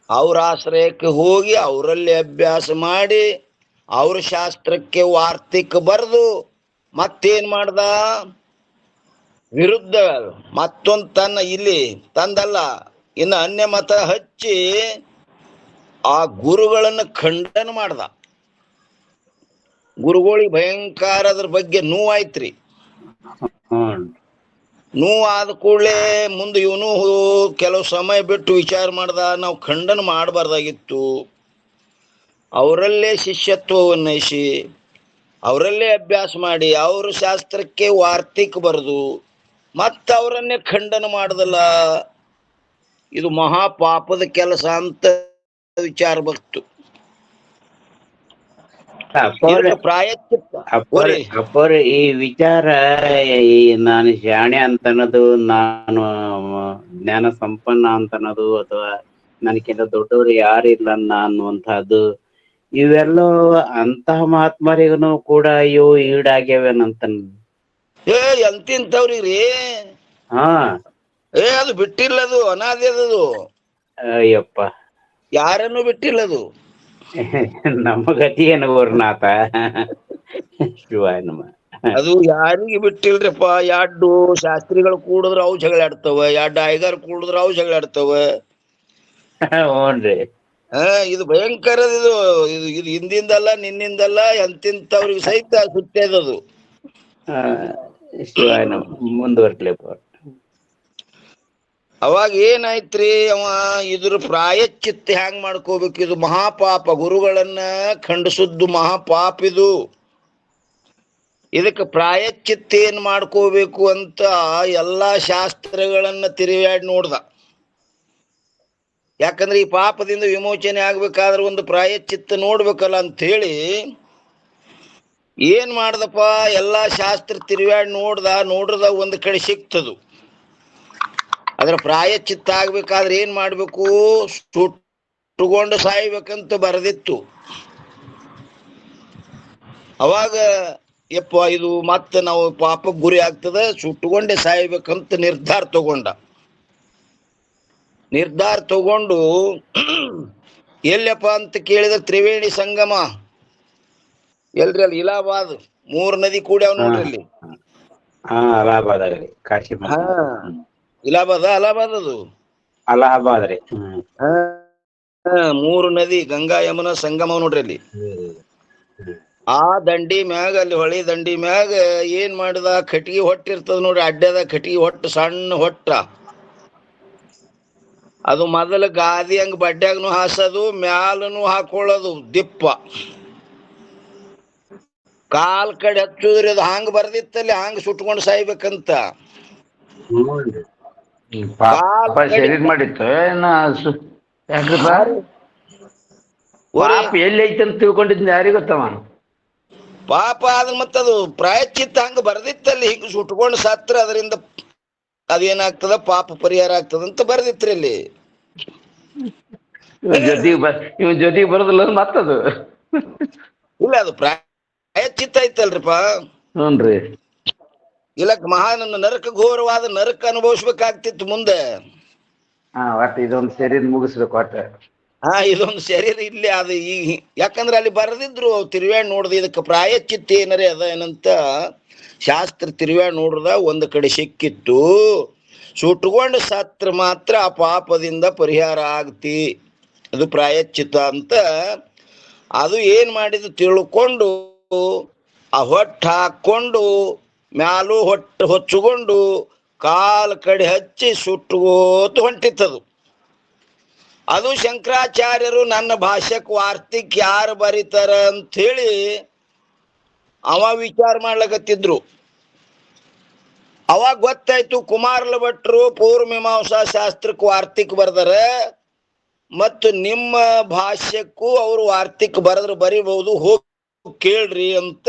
ಅವ್ರ ಆಶ್ರಯಕ್ಕೆ ಹೋಗಿ ಅವರಲ್ಲಿ ಅಭ್ಯಾಸ ಮಾಡಿ ಅವ್ರ ಶಾಸ್ತ್ರಕ್ಕೆ ವಾರ್ತಿಕ ಬರೆದು ಮತ್ತೇನ್ ಮಾಡ್ದ? ವಿರುದ್ಧ ಮತ್ತೊಂದು ತನ್ನ ಇಲ್ಲಿ ತಂದಲ್ಲ, ಇನ್ನು ಅನ್ಯ ಮತ ಹಚ್ಚಿ ಆ ಗುರುಗಳನ್ನು ಖಂಡನ ಮಾಡ್ದ. ಗುರುಗಳಿಗೆ ಭಯಂಕರ ಅದ್ರ ಬಗ್ಗೆ ನೋವಾಯ್ತ್ರಿ. ನೋವಾದ ಕೂಡಲೇ ಮುಂದೆ ಇವನು ಕೆಲವು ಸಮಯ ಬಿಟ್ಟು ವಿಚಾರ ಮಾಡ್ದ, ನಾವು ಖಂಡನ ಮಾಡಬಾರ್ದಾಗಿತ್ತು. ಅವರಲ್ಲೇ ಶಿಷ್ಯತ್ವವನ್ನು ವಹಿಸಿ ಅವರಲ್ಲೇ ಅಭ್ಯಾಸ ಮಾಡಿ ಅವ್ರ ಶಾಸ್ತ್ರಕ್ಕೆ ವಾರ್ತಿಕ್ ಬರೆದು ಮತ್ತ ಅವರನ್ನೇ ಖಂಡನ ಮಾಡದಲ್ಲ, ಇದು ಮಹಾಪಾಪದ ಕೆಲಸ ಅಂತ ವಿಚಾರ ಬಂತು. ಅಪ್ಪವ್ರೆ, ಈ ವಿಚಾರ ನಾನು ಶಾಣೆ ಅಂತನದು, ನಾನು ಜ್ಞಾನ ಸಂಪನ್ನ ಅಂತನದು, ಅಥವಾ ನನಗಿಂತ ದೊಡ್ಡವರು ಯಾರಿಲ್ಲ ಅನ್ನುವಂತಹದ್ದು, ಇವೆಲ್ಲೋ ಅಂತಹ ಮಹಾತ್ಮರಿಗೂ ಕೂಡ ಇವು ಈಡಾಗ್ಯಾವೇನಂತ. ಎಂತಿಂತವ್ರಿ? ಅದು ಬಿಟ್ಟಿಲ್ಲದು, ಅನಾದಿ ಅದು. ಅಯ್ಯಪ್ಪ, ಯಾರನ್ನು ಬಿಟ್ಟಿಲ್ಲದು. ನಮ್ಮ ಗತಿ ಏನು ಗುರುನಾಥ? ಶಿವಾಯ ನಮ. ಅದು ಯಾರಿಗೆ ಬಿಟ್ಟಿಲ್ರಿಪ್ಪ. ಎರಡು ಶಾಸ್ತ್ರಿಗಳು ಕೂಡಿದ್ರ ಅವು ಜಗಳಾಡ್ತವ, ಎರಡು ಆಯ್ಗಾರ ಕೂಡಿದ್ರ ಅವು ಜಗಳಾಡ್ತವ. ಹ್ಞೂನ್ರಿ. ಇದು ಭಯಂಕರ. ಇದು ಇದು ಹಿಂದಿಂದಲ್ಲ ನಿನ್ನಿಂದಲ್ಲ, ಎಂತಿಂತವ್ರಿಗೆ ಸಹಿತ ಸುತ್ತೇದದು. ಶಿವಾಯ ನಮ. ಮುಂದುವರ್ಲಿಪ್ಪ. ಅವಾಗ ಏನಾಯ್ತ್ರಿ, ಅವ ಇದ್ರ ಪ್ರಾಯಶ್ಚಿತ್ತ ಹ್ಯಾಂಗ್ ಮಾಡ್ಕೋಬೇಕು, ಇದು ಮಹಾಪಾಪ, ಗುರುಗಳನ್ನ ಖಂಡಿಸುದ್ದು ಮಹಾಪಾಪ ಇದು. ಇದಕ್ಕೆ ಪ್ರಾಯಶ್ಚಿತ್ತ ಏನ್ ಮಾಡ್ಕೋಬೇಕು ಅಂತ ಎಲ್ಲಾ ಶಾಸ್ತ್ರಗಳನ್ನ ತಿರುಗಾಡಿ ನೋಡ್ದ. ಯಾಕಂದ್ರೆ ಈ ಪಾಪದಿಂದ ವಿಮೋಚನೆ ಆಗ್ಬೇಕಾದ್ರೆ ಒಂದು ಪ್ರಾಯಶ್ಚಿತ್ತ ನೋಡ್ಬೇಕಲ್ಲ ಅಂತ ಹೇಳಿ ಏನ್ ಮಾಡ್ದಪ್ಪ, ಎಲ್ಲಾ ಶಾಸ್ತ್ರ ತಿರುಗಾಡಿ ನೋಡ್ರದ ಒಂದ್ ಕಡೆ ಸಿಕ್ತದು. ಅದ್ರ ಪ್ರಾಯಶ್ಚಿತ್ತ ಆಗ್ಬೇಕಾದ್ರೆ ಏನ್ ಮಾಡ್ಬೇಕು, ಸುಟ್ಟುಕೊಂಡು ಸಾಯ್ಬೇಕಂತ ಬರೆದಿತ್ತು. ಅವಾಗ ಯಪ್ಪ ಇದು ಮತ್ತೆ ನಾವು ಪಾಪಕ್ಕೆ ಗುರಿ ಆಗ್ತದ, ಸುಟ್ಟುಕೊಂಡೆ ಸಾಯ್ಬೇಕಂತ ನಿರ್ಧಾರ ತಗೊಂಡು ಎಲ್ಲಪ್ಪ ಅಂತ ಕೇಳಿದ್ರೆ ತ್ರಿವೇಣಿ ಸಂಗಮ ಎಲ್ರಿ, ಅಲ್ಲಿ ಇಲಾಹಾಬಾದ್ 3 ನದಿ ಕೂಡ್ಯಾವ ನೋಡ್ರಿ ಅಲ್ಲಿ. ಅಲಹಾಬಾದ್ ಆಗಲಿ, ಕಾಶಿ ಅಲಹಾಬಾದ್ ಅದು ಅಲಹಾಬಾದ್ ರೀ. 3 ನದಿ ಗಂಗಾ ಯಮುನಾ ಸಂಗಮ ನೋಡ್ರಿ ಅಲ್ಲಿ. ಆ ದಂಡಿ ಮ್ಯಾಗ, ಅಲ್ಲಿ ಹೊಳಿ ದಂಡಿ ಮ್ಯಾಗ ಏನ್ ಮಾಡಿದ, ಕಟ್ಟಿಗೆ ಹೊಟ್ಟಿರ್ತದ ನೋಡ್ರಿ, ಅಡ್ಡದ ಕಟ್ಟಿಗೆ ಹೊಟ್ಟು, ಸಣ್ಣ ಹೊಟ್ಟ. ಅದು ಮೊದಲ ಗಾದಿ ಹಂಗ ಬಡ್ಡ್ಯಾಗನು ಹಾಸೋದು, ಮ್ಯಾಲನು ಹಾಕೊಳ್ಳೋದು ದಿಪ್ಪ. ಕಾಲ್ ಕಡೆ ಹಚ್ಚುದ್ರಿ, ಅದು ಹಾಂಗ್ ಬರ್ದಿತ್ತಲ್ಲಿ, ಹಾಂಗ್ ಸುಟ್ಕೊಂಡು ಸಾಯ್ಬೇಕಂತ. ಮಾಡಿತ್ತು ಎಲ್ಲಿ ಐತಿ ಅಂತ ತಿಳ್ಕೊಂಡಿದ್ನ ಯಾರಿಗ ಗೊತ್ತವ. ಪಾಪ ಆದ್ರ ಮತ್ತದು ಪ್ರಾಯಶ್ಚಿತ್ತ ಹಂಗ ಬರ್ದಿತ್ತಲ್ಲಿ, ಹಿಂಗ ಸುಟ್ಕೊಂಡು ಸತ್ರ ಅದರಿಂದ ಅದೇನಾಗ್ತದ, ಪಾಪ ಪರಿಹಾರ ಆಗ್ತದಂತ ಬರ್ದಿತ್ರಿ ಅಲ್ಲಿ. ಇವನ್ ಜೊತೆಗೆ ಬರೋದಿಲ್ಲ ಮತ್ತದು. ಇಲ್ಲ, ಅದು ಪ್ರಾಯಶ್ಚಿತ್ತ ಐತಲ್ರಿಪ್ಪ. ಹ್ಞೂನ್ರಿ. ಇಲ್ಲಕ್ ಮಹಾನ್ ನರಕ, ಘೋರವಾದ ನರಕ ಅನುಭವಿಸ್ಬೇಕಾಗ್ತಿತ್ತು ಮುಂದೆ. ಒಟ್ಟು ಇದೊಂದು ಶರೀರ ಮುಗಿಸ್ಬೇಕು ಒಟ್ಟ. ಇದೊಂದು ಶರೀರ ಇಲ್ಲಿ ಅದು. ಯಾಕಂದ್ರೆ ಅಲ್ಲಿ ಬರೆದಿದ್ರು, ತಿರುವಾಡಿ ನೋಡ್ದ, ಇದಕ್ಕೆ ಪ್ರಾಯಶ್ಚಿತ್ತ ಏನರೇ ಅದ ಏನಂತ ಶಾಸ್ತ್ರ ತಿರುವಾಡಿ ನೋಡ್ರದ ಒಂದು ಕಡೆ ಸಿಕ್ಕಿತ್ತು. ಸುಟ್ಕೊಂಡು ಸತ್ರ ಮಾತ್ರ ಆ ಪಾಪದಿಂದ ಪರಿಹಾರ ಆಗ್ತಿ, ಅದು ಪ್ರಾಯಶ್ಚಿತ್ತ ಅಂತ. ಅದು ಏನ್ ಮಾಡಿದ್ದು ತಿಳ್ಕೊಂಡು ಆ ಹೊಟ್ಟು ಹಾಕೊಂಡು ಮ್ಯಾಲೂ ಹೊಚ್ಚುಕೊಂಡು ಕಾಲ್ ಕಡೆ ಹಚ್ಚಿ ಸುಟ್ಟುಗೋತ ಹೊಂಟಿತ್ತದು. ಅದು ಶಂಕರಾಚಾರ್ಯರು ನನ್ನ ಭಾಷ್ಯಕ್ಕೆ ವಾರ್ತಿಕ್ ಯಾರು ಬರೀತಾರ ಅಂತ ಹೇಳಿ ಅವ ವಿಚಾರ ಮಾಡ್ಲಕತ್ತಿದ್ರು. ಅವಾಗ ಗೊತ್ತಾಯ್ತು, ಕುಮಾರಲ ಭಟ್ರು ಪೂರ್ವಮೀಮಾಂಸಾ ಶಾಸ್ತ್ರಕ್ಕೆ ವಾರ್ತಿಕ್ ಬರ್ದಾರ, ಮತ್ತು ನಿಮ್ಮ ಭಾಷ್ಯಕ್ಕೂ ಅವರು ವಾರ್ತಿಕ್ ಬರೆದ್ರು ಬರಿಬಹುದು, ಹೋಗಿ ಕೇಳ್ರಿ ಅಂತ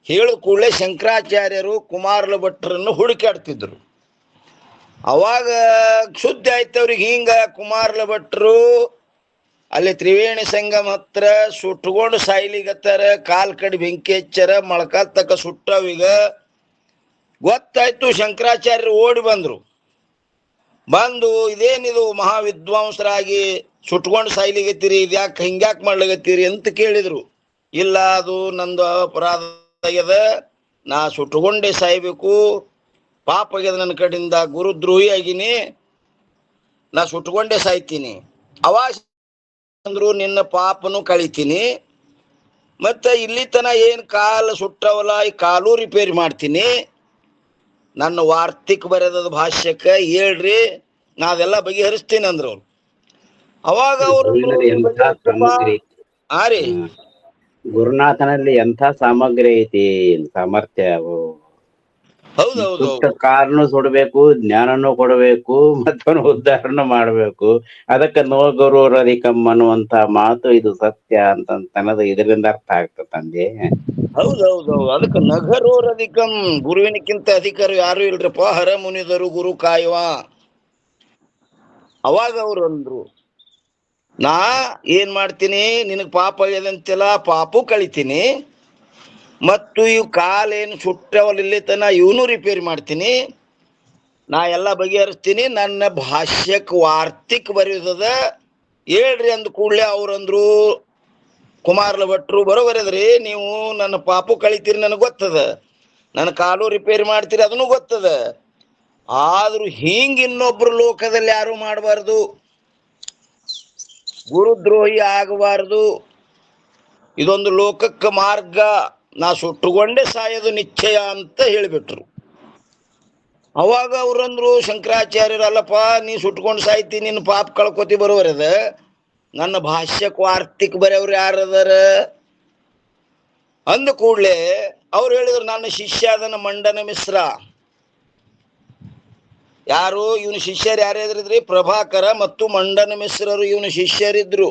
ಹೇಳು ಕೂಡಲೇ ಶಂಕರಾಚಾರ್ಯರು ಕುಮಾರಲ ಭಟ್ರನ್ನು ಹುಡುಕಾಡ್ತಿದ್ರು. ಅವಾಗ ಸುದ್ದಿ ಆಯ್ತವ್ರಿಗೆ, ಹಿಂಗ ಕುಮಾರಲ ಭಟ್ರು ಅಲ್ಲಿ ತ್ರಿವೇಣಿ ಸಂಗಮ ಹತ್ರ ಸುಟ್ಕೊಂಡು ಸಾಯ್ಲಿಗತ್ತಾರ, ಕಾಲ್ ಕಡೆ ಬೆಂಕಿ ಹಚ್ಚಾರ, ಮೊಳಕಾಲ್ ತಕ್ಕ ಸುಟ್ಟವೀಗ. ಗೊತ್ತಾಯ್ತು, ಶಂಕರಾಚಾರ್ಯರು ಓಡಿ ಬಂದು ಇದೇನಿದು ಮಹಾವಿದ್ವಾಂಸರಾಗಿ ಸುಟ್ಕೊಂಡು ಸಾಯ್ಲಿಗತ್ತೀರಿ, ಇದ್ಯಾಕೆ ಹಿಂಗ್ಯಾಕೆ ಮಾಡ್ಲಿಗತ್ತೀರಿ ಅಂತ ಕೇಳಿದ್ರು. ಇಲ್ಲ, ಅದು ನಂದು ಅಪರಾಧ ಆಗ್ಯದ, ನಾ ಸುಟ್ಕೊಂಡೇ ಸಾಯ್ಬೇಕು, ಪಾಪ ಆಗ್ಯದ ನನ್ನ ಕಡೆಯಿಂದ, ಗುರುದ್ರೋಹಿ ಆಗಿನಿ, ನಾ ಸುಟ್ಕೊಂಡೇ ಸಾಯ್ತೀನಿ. ಅವಾಗ ಅಂದ್ರು, ನಿನ್ನ ಪಾಪನು ಕಳಿತೀನಿ, ಮತ್ತೆ ಇಲ್ಲಿ ತನ ಏನ್ ಕಾಲು ಸುಟ್ಟವಲ್ಲ, ಈ ಕಾಲು ರಿಪೇರಿ ಮಾಡ್ತೀನಿ, ನನ್ನ ವಾರ್ತಿಕ್ ಬರೆದ ಭಾಷ್ಯಕ್ಕೆ ಹೇಳ್ರಿ, ನಾ ಅದೆಲ್ಲ ಬಗೆಹರಿಸ್ತೀನಿ ಅಂದ್ರು ಅವ್ರು. ಅವಾಗ ಅವರು ಗುರುನಾಥನಲ್ಲಿ ಎಂಥ ಸಾಮಗ್ರಿ ಐತಿ, ಸಾಮರ್ಥ್ಯ. ಹೌದೌದು, ಕಾರನು ಸುಡಬೇಕು, ಜ್ಞಾನನು ಕೊಡಬೇಕು, ಮತ್ತವನು ಉದ್ಧಾರನು ಮಾಡ್ಬೇಕು. ಅದಕ್ಕೆ ನೋ ಗುರುರಧಿಕಂ ಅನ್ನುವಂತ ಮಾತು ಇದು ಸತ್ಯ ಅನ್ನೋದು ಇದರಿಂದ ಅರ್ಥ ಆಗ್ತದೆ ತಂದೆ. ಹೌದೌದು, ಅದಕ್ಕೆ ನಗರೋರಧಿಕಂ, ಗುರುವಿನಕ್ಕಿಂತ ಅಧಿಕಾರ ಯಾರು ಇಲ್ರಪ್ಪ, ಹರ ಮುನಿದರು ಗುರು ಕಾಯುವ. ಅವಾಗ ಅವ್ರು ಅಂದ್ರು, ನಾ ಏನ್ ಮಾಡ್ತೀನಿ, ನಿನಗ್ ಪಾಪ ಆಗ್ಯದಂತೆಲ್ಲ ಪಾಪು ಕಳಿತೀನಿ, ಮತ್ತು ಇವು ಕಾಲೇನು ಸುಟ್ಟವಲ್ಲ ಇಲ್ಲಿ ತನ ಇವನು ರಿಪೇರಿ ಮಾಡ್ತೀನಿ, ನಾ ಎಲ್ಲ ಬಗೆಹರಿಸ್ತೀನಿ, ನನ್ನ ಭಾಷ್ಯಕ್ಕೆ ವಾರ್ತಿಕ್ ಬರೆಯೋದದ ಹೇಳ್ರಿ ಅಂದ ಕೂಡಲೇ ಅವ್ರಂದ್ರು, ಕುಮಾರಲ ಭಟ್ರು ಬರೋಬರದ್ರಿ, ನೀವು ನನ್ನ ಪಾಪು ಕಳಿತೀರಿ ನನಗೆ ಗೊತ್ತದ, ನನ್ನ ಕಾಲು ರಿಪೇರಿ ಮಾಡ್ತೀರಿ ಅದನ್ನು ಗೊತ್ತದ, ಆದ್ರೂ ಹಿಂಗ ಇನ್ನೊಬ್ರು ಲೋಕದಲ್ಲಿ ಯಾರು ಮಾಡಬಾರ್ದು, ಗುರುದ್ರೋಹಿ ಆಗಬಾರ್ದು, ಇದೊಂದು ಲೋಕಕ್ಕೆ ಮಾರ್ಗ, ನಾ ಸುಟ್ಟುಕೊಂಡೇ ಸಾಯೋದು ನಿಶ್ಚಯ ಅಂತ ಹೇಳಿಬಿಟ್ರು. ಅವಾಗ ಅವ್ರಂದ್ರು ಶಂಕರಾಚಾರ್ಯರು, ಅಲ್ಲಪ್ಪ ನೀ ಸುಟ್ಕೊಂಡು ಸಾಯ್ತಿ, ನಿನ್ನ ಪಾಪ ಕಳ್ಕೊತಿ ಬರೋವರದ, ನನ್ನ ಭಾಷ್ಯಕ್ಕೆ ವಾರ್ತಿಕ್ ಬರೆಯವ್ರು ಯಾರದಾರ ಅಂದ ಕೂಡ್ಲೆ ಅವ್ರು ಹೇಳಿದ್ರು, ನನ್ನ ಶಿಷ್ಯ ಅದನ್ನ ಮಂಡನ ಮಿಶ್ರ. ಯಾರು ಇವನು ಶಿಷ್ಯರು ಯಾರ್ಯಾರಿದ್ರಿ? ಪ್ರಭಾಕರ ಮತ್ತು ಮಂಡನ ಮಿಶ್ರರು ಇವನು ಶಿಷ್ಯರಿದ್ರು.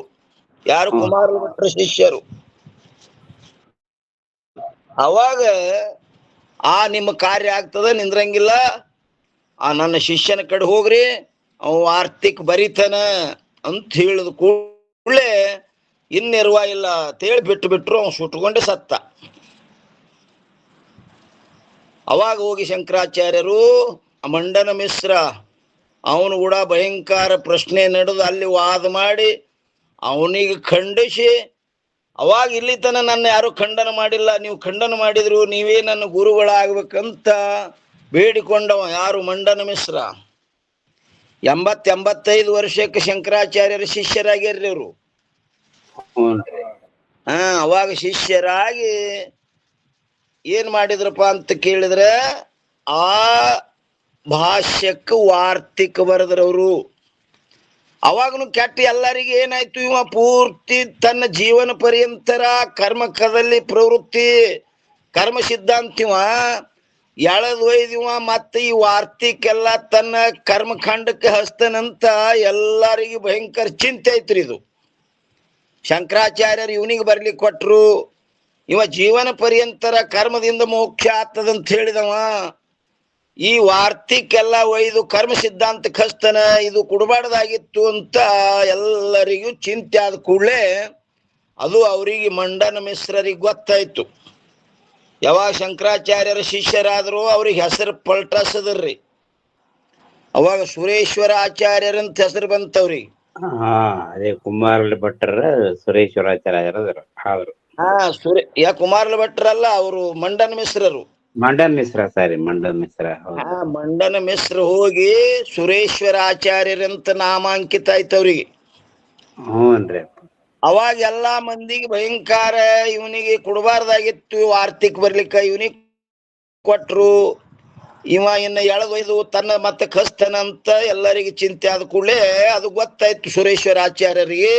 ಯಾರು? ಕುಮಾರ ಭಟ್ರ ಶಿಷ್ಯರು. ಅವಾಗ ನಿಮ್ಮ ಕಾರ್ಯ ಆಗ್ತದ, ನಿಂದ್ರಂಗಿಲ್ಲ, ನನ್ನ ಶಿಷ್ಯನ ಕಡೆ ಹೋಗ್ರಿ, ಅವ ಆರ್ತಿಕ್ ಬರಿತಾನ ಅಂತ ಹೇಳಿದ ಕೂಡಲೇ ಇನ್ನಿರುವ ಇಲ್ಲ ಅಂತೇಳಿ ಬಿಟ್ರು. ಅವ್ನು ಸುಟ್ಕೊಂಡೆ ಸತ್ತ. ಅವಾಗ ಹೋಗಿ ಶಂಕರಾಚಾರ್ಯರು ಮಂಡನ ಮಿಶ್ರ ಅವನು ಕೂಡ ಭಯಂಕರ ಪ್ರಶ್ನೆ ನಡೆದು ಅಲ್ಲಿ ವಾದ ಮಾಡಿ ಅವನಿಗೆ ಖಂಡಿಸಿ, ಅವಾಗ ಇಲ್ಲಿ ತನ ನನ್ನ ಯಾರು ಖಂಡನ ಮಾಡಿಲ್ಲ, ನೀವು ಖಂಡನ ಮಾಡಿದ್ರು ನೀವೇ ನನ್ನ ಗುರುಗಳಾಗ್ಬೇಕಂತ ಬೇಡಿಕೊಂಡವ. ಯಾರು? ಮಂಡನ ಮಿಶ್ರ. 85 ವರ್ಷಕ್ಕೆ ಶಂಕರಾಚಾರ್ಯರ ಶಿಷ್ಯರಾಗ್ಯಾರ್ರಿ ಅವರು. ಅವಾಗ ಶಿಷ್ಯರಾಗಿ ಏನ್ ಮಾಡಿದ್ರಪ್ಪ ಅಂತ ಕೇಳಿದ್ರೆ, ಆ ಭಾಷ್ಯಕ್ಕೆ ವಾರ್ತಿಕ್ ಬರೆದ್ರವರು. ಅವಾಗನು ಕೆಟ್ಟ ಎಲ್ಲರಿಗೆ ಏನಾಯ್ತು, ಇವ ಪೂರ್ತಿ ತನ್ನ ಜೀವನ ಪರ್ಯಂತರ ಕರ್ಮಕದಲ್ಲಿ ಪ್ರವೃತ್ತಿ, ಕರ್ಮ ಸಿದ್ಧಾಂತಿವ ಎಳದೊಯ್ದಿವ. ಮತ್ತೆ ಈ ವಾರ್ತಿಕೆಲ್ಲ ತನ್ನ ಕರ್ಮಖಂಡಕ್ಕೆ ಹಸ್ತನಂತ ಎಲ್ಲರಿಗೂ ಭಯಂಕರ ಚಿಂತೆ ಐತ್ರಿ. ಇದು ಶಂಕರಾಚಾರ್ಯರು ಇವನಿಗೆ ಬರ್ಲಿಕ್ಕೆ ಕೊಟ್ರು. ಇವ ಜೀವನ ಪರ್ಯಂತರ ಕರ್ಮದಿಂದ ಮೋಕ್ಷ ಆಗ್ತದಂತ ಹೇಳಿದವ. ಈ ವಾರ್ತಿಕೆಲ್ಲ ಒಯ್ದು ಕರ್ಮ ಸಿದ್ಧಾಂತ ಹಸ್ತನ, ಇದು ಕೊಡಬಾರ್ದಾಗಿತ್ತು ಅಂತ ಎಲ್ಲರಿಗೂ ಚಿಂತೆ ಆದ ಕೂಡಲೇ ಅದು ಅವರಿಗೆ ಮಂಡನ ಮಿಶ್ರರಿಗೆ ಗೊತ್ತಾಯ್ತು. ಯಾವಾಗ ಶಂಕರಾಚಾರ್ಯರ ಶಿಷ್ಯರಾದ್ರು ಅವ್ರಿಗೆ ಹೆಸರು ಪಲ್ಟಸದ್ರಿ. ಅವಾಗ ಸುರೇಶ್ವರ ಆಚಾರ್ಯರಂತ ಹೆಸರು ಬಂತವ್ರಿಗೆ. ಅದೇ ಕುಮಾರ ಭಟ್ರ ಸುರೇಶ್ವರಾಚಾರ್ಯರು. ಕುಮಾರ ಭಟ್ರಲ್ಲ, ಅವರು ಮಂಡನ ಮಿಶ್ರರು. ಮಂಡನ್ ಮಿಶ್ರ, ಸಾರಿ ಮಂಡನ್ ಮಿಶ್ರ. ಮಂಡನ ಮಿಶ್ರ ಹೋಗಿ ಸುರೇಶ್ವರ ಆಚಾರ್ಯರಂತ ನಾಮಾಂಕಿತ ಆಯ್ತು ಅವ್ರಿಗೆ. ಹ್ಞೂನ್ರಿ. ಅವಾಗ ಎಲ್ಲಾ ಮಂದಿಗೆ ಭಯಂಕರ, ಇವನಿಗೆ ಕೊಡಬಾರ್ದಾಗಿತ್ತು ಆರ್ತಿಕ್ ಬರ್ಲಿಕ್ಕ, ಇವನಿಗೆ ಕೊಟ್ರು. ಇವ ಇನ್ನ ಎಳದೊಯ್ದು ತನ್ನ ಮತ್ತೆ ಕಸ್ತನಂತ ಎಲ್ಲರಿಗೆ ಚಿಂತೆ ಆದ ಕೂಡಲೇ ಅದು ಗೊತ್ತಾಯ್ತು ಸುರೇಶ್ವರ ಆಚಾರ್ಯರಿಗೆ.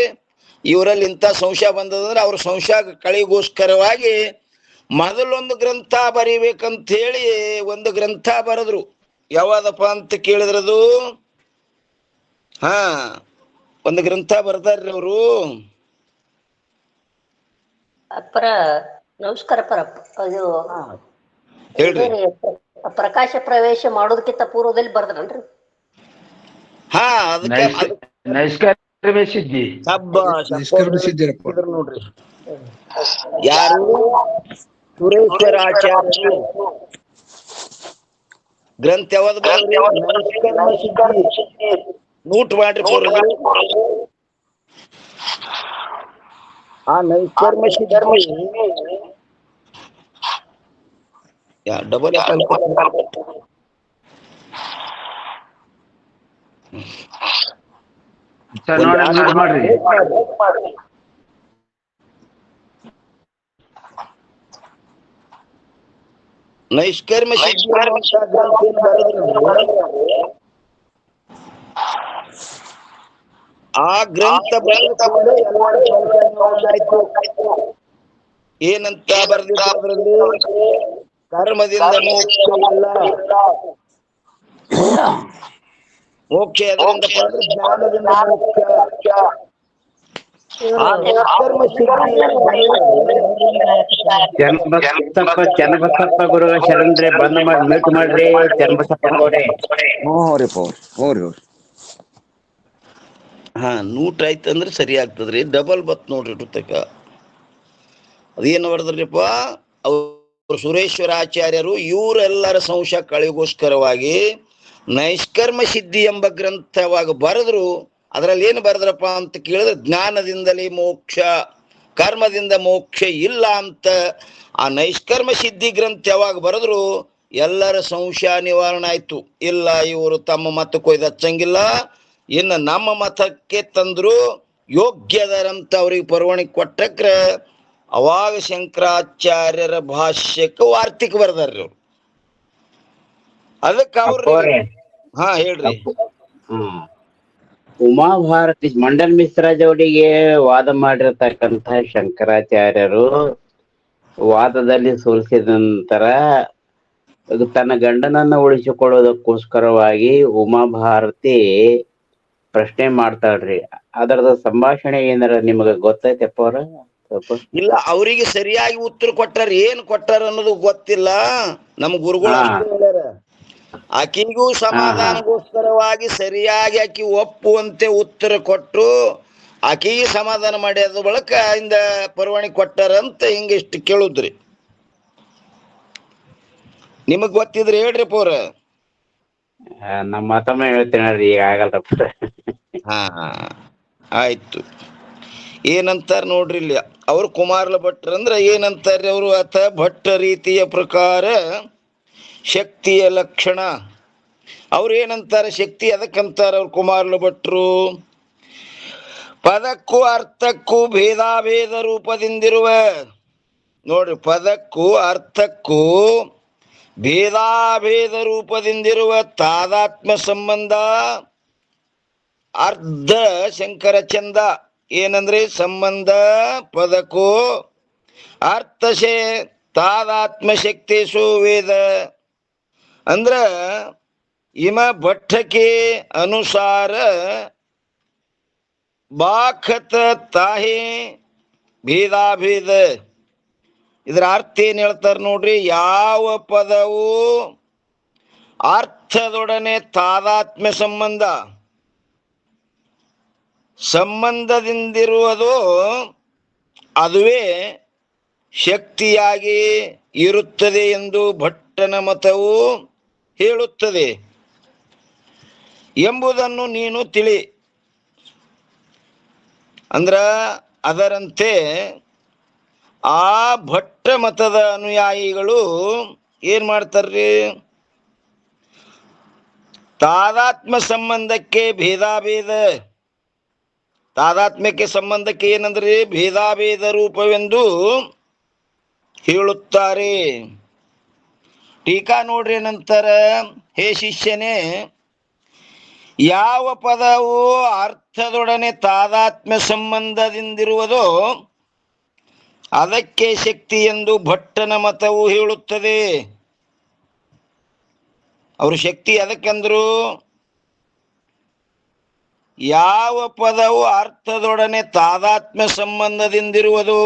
ಇವರಲ್ಲಿ ಇಂಥ ಸಂಶಯ ಬಂದದಂದ್ರೆ ಅವ್ರ ಸಂಶಯ ಕಳಿಗೋಸ್ಕರವಾಗಿ ಮೊದಲೊಂದು ಗ್ರಂಥ ಬರೀಬೇಕಂತ ಹೇಳಿ ಒಂದು ಗ್ರಂಥ ಬರೆದ್ರು. ಯಾವ್ದಪ್ಪ ಅಂತ ಕೇಳಿದ್ರದು, ಒಂದು ಗ್ರಂಥ ಬರ್ದಾರ್ರಿ ಅವರು. ಅಪ್ಪರ ನಮಸ್ಕಾರ ಪರಪ್ಪ. ಅದು ಹೇಳ್ರಿ. ಪ್ರಕಾಶ ಪ್ರವೇಶ ಮಾಡೋದಕ್ಕಿಂತ ಪೂರ್ವದಲ್ಲಿ ಬರ್ದ್ರಲ್ರಿ? ನೈಷ್ಕರ್ಮ್ಯ ಸಿದ್ಧಿ. ನೋಡ್ರಿ, ಯಾರು? ಸುರೇಶ್ವರ ಆಚಾರ್ಯರು. ಗ್ರಂಥ ಯಾವ್ದು ಬರ್ರಿ? ನೋಟ್ ಮಾಡ್ರಿ. ನೈಷ್ಕರ್ಮ್ಯ ಸಿದ್ಧಿ ಡಬಲ್ ಮಾಡ್ರಿ. ನೈಷ್ಕರ್ಮ್ಯ ಸಿದ್ಧಿ ಆ ಗ್ರಂಥ ಏನಂತ ಬರ್ದಿದ್ರಲ್ಲಿ, ಕರ್ಮದಿಂದ ಮೋಕ್ಷ ಇಲ್ಲ, ಮೋಕ್ಷ ಎದರಿಂದ ಜ್ಞಾನದಿಂದ ಮೋಕ್ಷ. ಚನ್ನಬಸಪ್ಪ ಗುರು ಶರಣ್ರೆ, ಬಂದ್ ಮಾಡಿ ಮ್ಯೂಟ್ ಮಾಡ್ರಿ ಚನ್ನಬಸಪ್ಪ ಗೌಡ್ರೆ. ನೂಟ್ ಆಯ್ತಂದ್ರೆ ಸರಿ ಆಗ್ತದ್ರಿ. ಡಬಲ್ ಬತ್ ನೋಡ್ರಿ ತಕ್ಕ. ಅದೇನು ಬರ್ದ್ರಿಪ್ಪ, ಅವರು ಸುರೇಶ್ವರ ಆಚಾರ್ಯರು ಇವರೆಲ್ಲರ ಸಂಶಯ ಕಳಿಗೋಸ್ಕರವಾಗಿ ನೈಷ್ಕರ್ಮ್ಯ ಸಿದ್ಧಿ ಎಂಬ ಗ್ರಂಥವಾಗ ಬರೆದ್ರು. ಅದರಲ್ಲಿ ಏನು ಬರೆದ್ರಪ್ಪ ಅಂತ ಕೇಳಿದ್ರೆ, ಜ್ಞಾನದಿಂದಲೇ ಮೋಕ್ಷ, ಕರ್ಮದಿಂದ ಮೋಕ್ಷ ಇಲ್ಲ ಅಂತ. ಆ ನೈಷ್ಕರ್ಮ್ಯ ಸಿದ್ಧಿ ಗ್ರಂಥ ಯಾವಾಗ ಬರೆದ್ರು ಎಲ್ಲರ ಸಂಶಯ ನಿವಾರಣೆ ಆಯ್ತು. ಇಲ್ಲ, ಇವರು ತಮ್ಮ ಮತಕ್ಕೆ ಒಯ್ದು ಹಚ್ಚಂಗಿಲ್ಲ, ಇನ್ನು ನಮ್ಮ ಮತಕ್ಕೆ ತಂದ್ರು ಯೋಗ್ಯದರಂತ ಅವ್ರಿಗೆ ಪರವಾನಿಗೆ ಕೊಟ್ಟಕ್ರೆ ಅವಾಗ ಶಂಕರಾಚಾರ್ಯರ ಭಾಷ್ಯಕ್ಕೆ ವಾರ್ತಿಕ್ ಬರ್ದಾರ್ರಿ ಅವ್ರು. ಅದಕ್ಕೆ ಅವ್ರು ಅಪ್ಪೋರೆ ಹಾ ಹೇಳ್ರಿ. ಹ್ಮ್ ಉಮಾಭಾರತಿ ಮಂಡಲ್ ಮಿಶ್ರ ಜೋಡಿಗೆ ವಾದ ಮಾಡಿರ್ತಕ್ಕಂಥ ಶಂಕರಾಚಾರ್ಯರು ವಾದದಲ್ಲಿ ಸೋಲಿಸಿದ ನಂತರ ತನ್ನ ಗಂಡನನ್ನ ಉಳಿಸಿಕೊಳ್ಳೋದಕ್ಕೋಸ್ಕರವಾಗಿ ಉಮಾಭಾರತಿ ಪ್ರಶ್ನೆ ಮಾಡ್ತಾಳ್ರಿ. ಅದರದ ಸಂಭಾಷಣೆ ಏನಾರ ನಿಮಗ ಗೊತ್ತೈತೆಪ್ಪ ಅವ್ರ? ಇಲ್ಲ, ಅವರಿಗೆ ಸರಿಯಾಗಿ ಉತ್ತರ ಕೊಟ್ಟಾರ, ಏನ್ ಕೊಟ್ಟಾರ ಅನ್ನೋದು ಗೊತ್ತಿಲ್ಲ. ನಮ್ ಗುರುಗಳು ಅಷ್ಟೇ ಹೇಳ್ಯಾರ. ಆಕಿಗೂ ಸಮಾಧಾನಗೋಸ್ಕರವಾಗಿ ಸರಿಯಾಗಿ ಆಕಿ ಒಪ್ಪುವಂತೆ ಉತ್ತರ ಕೊಟ್ಟು ಆಕಿಗೆ ಸಮಾಧಾನ ಮಾಡ್ಯದ ಬಳಕ ಇಂದ ಪರವಾನಿ ಕೊಟ್ಟಾರಂತ ಹಿಂಗ ಇಷ್ಟು ಕೇಳುದ್ರಿ. ನಿಮಗ್ ಗೊತ್ತಿದ್ರೆ ಹೇಳ್ರಿ ಪೋರ. ನಮ್ಮ ಮತ್ತೊಮ್ಮೆ ಹೇಳ್ತೇನೆ, ಈಗ ಆಗಲ್ಲಪ್ಪ. ಹಾ ಆಯ್ತು. ಏನಂತಾರ ನೋಡ್ರಿ ಇಲ್ಲಿ ಅವ್ರು ಕುಮಾರಲ ಭಟ್ರ ಅಂದ್ರ ಏನಂತಾರ್ರಿ ಅವರು? ಅಥ ಭಟ್ಟ ರೀತಿಯ ಪ್ರಕಾರ ಶಕ್ತಿಯ ಲಕ್ಷಣ. ಅವ್ರು ಏನಂತಾರೆ ಶಕ್ತಿ? ಅದಕ್ಕಂತಾರ ಅವ್ರು ಕುಮಾರಲ ಭಟ್ರು. ಪದಕ್ಕೂ ಅರ್ಥಕ್ಕೂ ಭೇದಾಭೇದ ರೂಪದಿಂದಿರುವ, ನೋಡ್ರಿ, ಪದಕ್ಕೂ ಅರ್ಥಕ್ಕೂ ಭೇದಾಭೇದ ರೂಪದಿಂದಿರುವ ತಾದಾತ್ಮ್ಯ ಸಂಬಂಧ ಅರ್ಧ ಶಂಕರ ಚಂದ. ಏನಂದ್ರೆ ಸಂಬಂಧ ಪದಕ್ಕೂ ಅರ್ಥಶೇ ತಾದಾತ್ಮ ಶಕ್ತಿಸು ವೇದ ಅಂದ್ರ ಇಮ ಭಟ್ಟಕೆ ಅನುಸಾರ ಬಾಖತ ತಾಹೆ ಭೇದಾಭೇದ. ಇದ್ರ ಅರ್ಥ ಏನ್ ಹೇಳ್ತಾರ ನೋಡ್ರಿ. ಯಾವ ಪದವು ಅರ್ಥದೊಡನೆ ತಾದಾತ್ಮ್ಯ ಸಂಬಂಧದಿಂದಿರುವುದು ಅದುವೇ ಶಕ್ತಿಯಾಗಿ ಇರುತ್ತದೆ ಎಂದು ಭಟ್ಟನ ಮತವು ಹೇಳುತ್ತದೆ ಎಂಬುದನ್ನು ನೀನು ತಿಳಿ. ಅಂದ್ರ ಅದರಂತೆ ಆ ಭಟ್ಟ ಮತದ ಅನುಯಾಯಿಗಳು ಏನ್ ಮಾಡ್ತಾರ್ರಿ? ತಾದಾತ್ಮ ಸಂಬಂಧಕ್ಕೆ ಭೇದಾಭೇದ, ತಾದಾತ್ಮ್ಯಕ್ಕೆ ಸಂಬಂಧಕ್ಕೆ ಏನಂದ್ರೆ ಭೇದಾಭೇದ ರೂಪವೆಂದು ಹೇಳುತ್ತಾರೆ. ಟೀಕಾ ನೋಡ್ರಿ ಏನಂತಾರ. ಹೇ ಶಿಷ್ಯನೇ, ಯಾವ ಪದವು ಅರ್ಥದೊಡನೆ ತಾದಾತ್ಮ್ಯ ಸಂಬಂಧದಿಂದಿರುವುದೋ ಅದಕ್ಕೆ ಶಕ್ತಿ ಎಂದು ಭಟ್ಟನ ಮತವು ಹೇಳುತ್ತದೆ. ಅವರು ಶಕ್ತಿ ಅದಕ್ಕಂದ್ರು, ಯಾವ ಪದವು ಅರ್ಥದೊಡನೆ ತಾದಾತ್ಮ್ಯ ಸಂಬಂಧದಿಂದಿರುವುದು